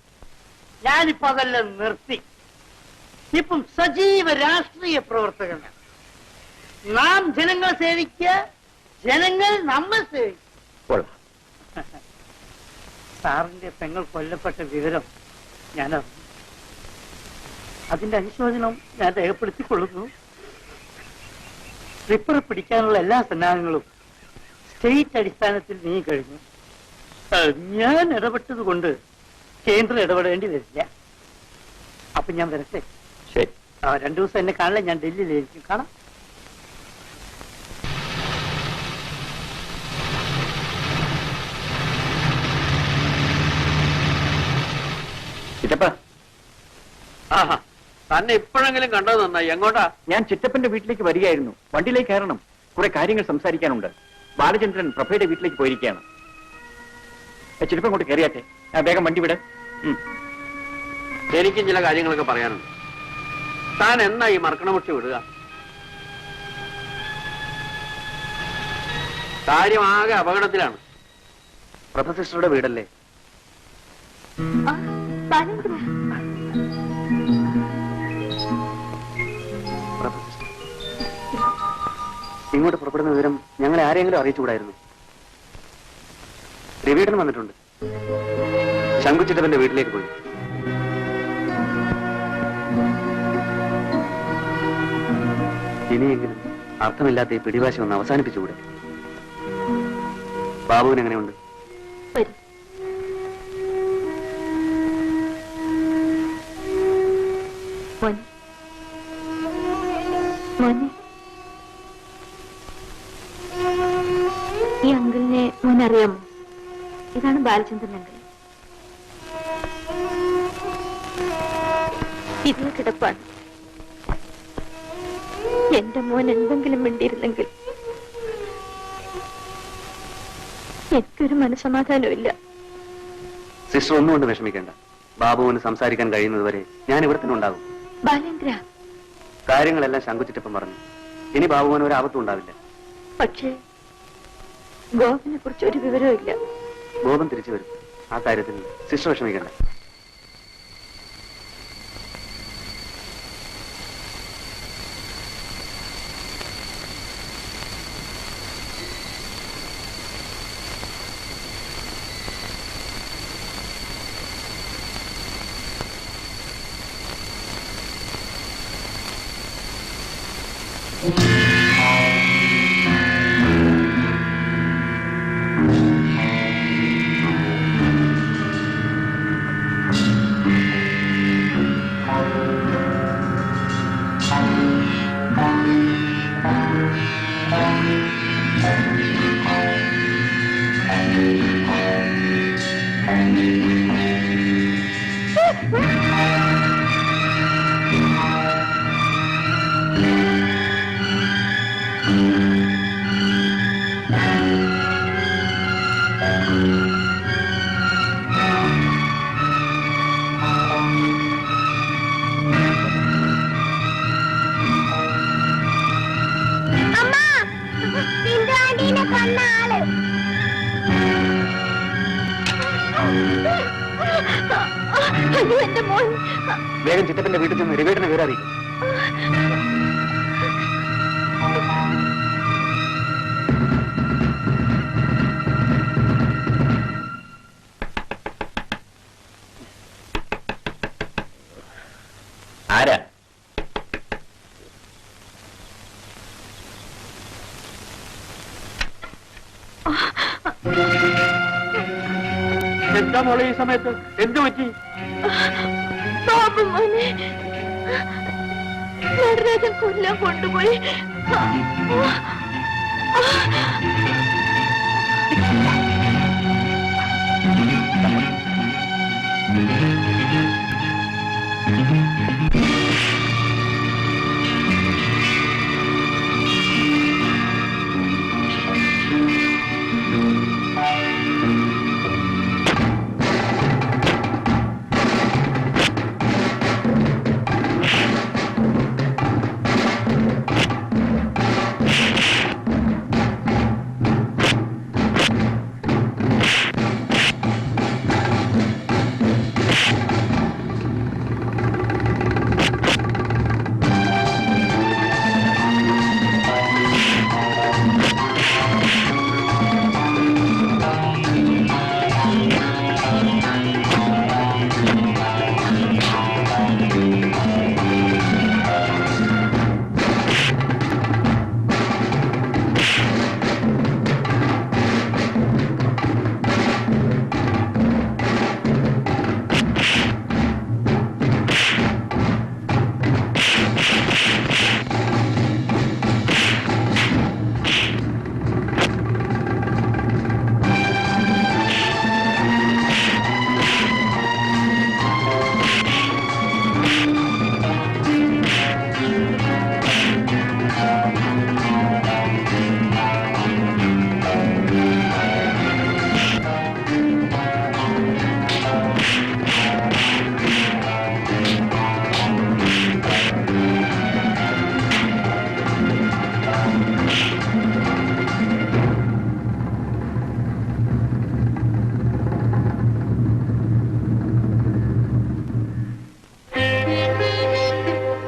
ഞാനിപ്പോ അതെല്ലാം നിർത്തി. ഇപ്പം സജീവ രാഷ്ട്രീയ പ്രവർത്തകനാണ്. നാം ജനങ്ങളെ സേവിക്കുക, ജനങ്ങൾ നമ്മെ സേവിക്കുക. സാറിന്റെ പെങ്ങൾ കൊല്ലപ്പെട്ട വിവരം ഞാൻ അറിഞ്ഞു. അതിന്റെ അനുശോചനം ഞാൻ രേഖപ്പെടുത്തിക്കൊള്ളുന്നു. സ്ലിപ്പർ പിടിക്കാനുള്ള എല്ലാ സന്നാഹങ്ങളും സ്റ്റേറ്റ് അടിസ്ഥാനത്തിൽ നീങ്ങി കഴിഞ്ഞു. ഞാൻ ഇടപെട്ടത് കൊണ്ട് കേന്ദ്രം ഇടപെടേണ്ടി വരില്ല. അപ്പൊ ഞാൻ വരട്ടെ. ശരി. 2 ദിവസം എന്നെ കാണില്ല. ഞാൻ ഡൽഹിയിലായിരിക്കും. കാണാം. ചിറ്റപ്പ, ആഹാ, തന്നെ ഇപ്പോഴെങ്കിലും കണ്ടത് നന്നായി. എങ്ങോട്ടാ? ഞാൻ ചിറ്റപ്പന്റെ വീട്ടിലേക്ക് വരികയായിരുന്നു. വണ്ടിയിലേക്ക് കയറണം. കുറെ കാര്യങ്ങൾ സംസാരിക്കാനുണ്ട്. ബാലചന്ദ്രൻ പ്രഭയുടെ വീട്ടിലേക്ക് പോയിരിക്കുകയാണ്. ചിറ്റപ്പ അങ്ങോട്ട് കയറിയാട്ടെ. വേഗം വണ്ടി വിട്. എനിക്കും ചില കാര്യങ്ങളൊക്കെ പറയാനുണ്ട്. താൻ എന്നാ ഈ മർക്കണമുട്ടി വിടുക? കാര്യമാകെ അപകടത്തിലാണ്. പ്രഭ സിസ്റ്ററുടെ വീടല്ലേ? പ്രഭ സിസ്റ്റർ ഇങ്ങോട്ട് പുറപ്പെടുന്ന വിവരം ഞങ്ങളെ ആരെങ്കിലും അറിയിച്ചുകൂടായിരുന്നു? രവിയേട്ടൻ വന്നിട്ടുണ്ട്. ശങ്കുച്ചിറ്റപ്പന്റെ വീട്ടിലേക്ക് പോയി. ഇനിയെങ്കിലും അർത്ഥമില്ലാത്ത ഈ പിടിവാശി ഒന്ന് അവസാനിപ്പിച്ചുകൂടെ? ബാബുവിന് എങ്ങനെയുണ്ട്? ഈ അങ്കിളിനെ മോനറിയാമോ? ഇതാണ് ബാലചന്ദ്രൻ അങ്കിൾ. ഇതിൽ കിടപ്പാണ്. എന്റെ മോൻ എന്തെങ്കിലും വേണ്ടിയിരുന്നെങ്കിൽ എനിക്കൊരു മനസമാധാനമില്ല. സിസ്റ്റർ ഒന്നുകൊണ്ട് വിഷമിക്കേണ്ട. ബാബുവിന് സംസാരിക്കാൻ കഴിയുന്നതുവരെ ഞാൻ ഇവിടെ തന്നെ ഉണ്ടാകും. ബാലേന്ദ്ര, കാര്യങ്ങളെല്ലാം ശങ്കുച്ചിറ്റപ്പം പറഞ്ഞു. ഇനി ബാബുവിന് ഒരു ആപത്തും ഉണ്ടാവില്ല. പക്ഷേ ഗോപനെ കുറിച്ച് ഒരു വിവരവും ഇല്ല. ബോധം തിരിച്ചു വരും. ആ കാര്യത്തിൽ സിസ്റ്റർ വിഷമിക്കേണ്ട. അമ്മ, സിന്ധു ആന്റീനെ കൊന്ന ആള്. അയ്യോ, എന്റെ മോൻ. വേഗം ചിറ്റപ്പന്റെ വീട്ടിൽ ചെന്ന് രവിയേട്ടനെ വിവരം അറിയിക്കും. ആരാ? എന്താ മോളെ ഈ സമയത്ത്? എന്തു പറ്റി? ബാബു മോനെ നടരാജൻ കൊല്ലാൻ കൊണ്ടുപോയി.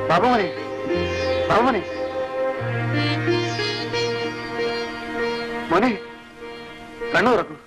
ബാബുമോനെ, ബാബുമോനെ, മോനെ, കണ്ണു തുറക്കൂ.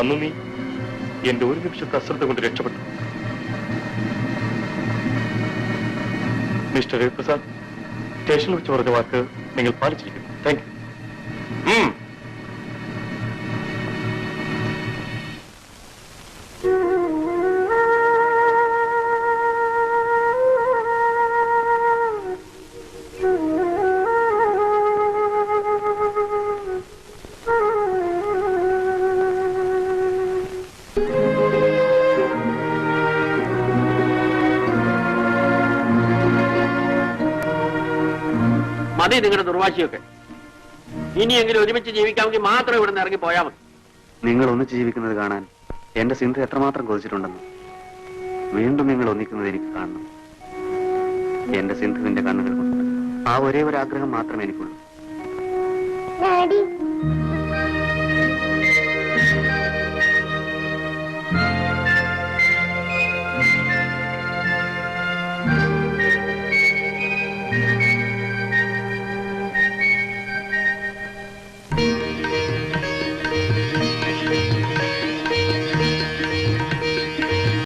അന്ന് നീ എന്റെ ഒരു നിമിഷത്തെ അശ്രദ്ധ കൊണ്ട് രക്ഷപ്പെട്ടു. മിസ്റ്റർ രവിപ്രസാദ്, സ്റ്റേഷനിൽ വെച്ച് പറഞ്ഞ വാക്ക് നിങ്ങൾ പാലിച്ചിരിക്കുന്നു. Thank you. മതി നിങ്ങളുടെ ദുർവാശിയൊക്കെ. ഇനിയെങ്കിലും ഒരുമിച്ച് ജീവിക്കാമെങ്കിൽ മാത്രം ഇവിടെ നിന്ന് ഇറങ്ങി പോയാൽ മതി. നിങ്ങൾ ഒന്നിച്ച് ജീവിക്കുന്നത് കാണാൻ എന്റെ സിന്ധു എത്രമാത്രം കൊതിച്ചിട്ടുണ്ടെന്ന്. വീണ്ടും നിങ്ങൾ ഒന്നിക്കുന്നത് എനിക്ക് കാണണം. എന്റെ സിന്ധുവിന്റെ കണ്ണുകൾ കൊണ്ട് ആ ഒരേ ഒരു ആഗ്രഹം മാത്രമേ എനിക്കുള്ളൂ. ഡാഡി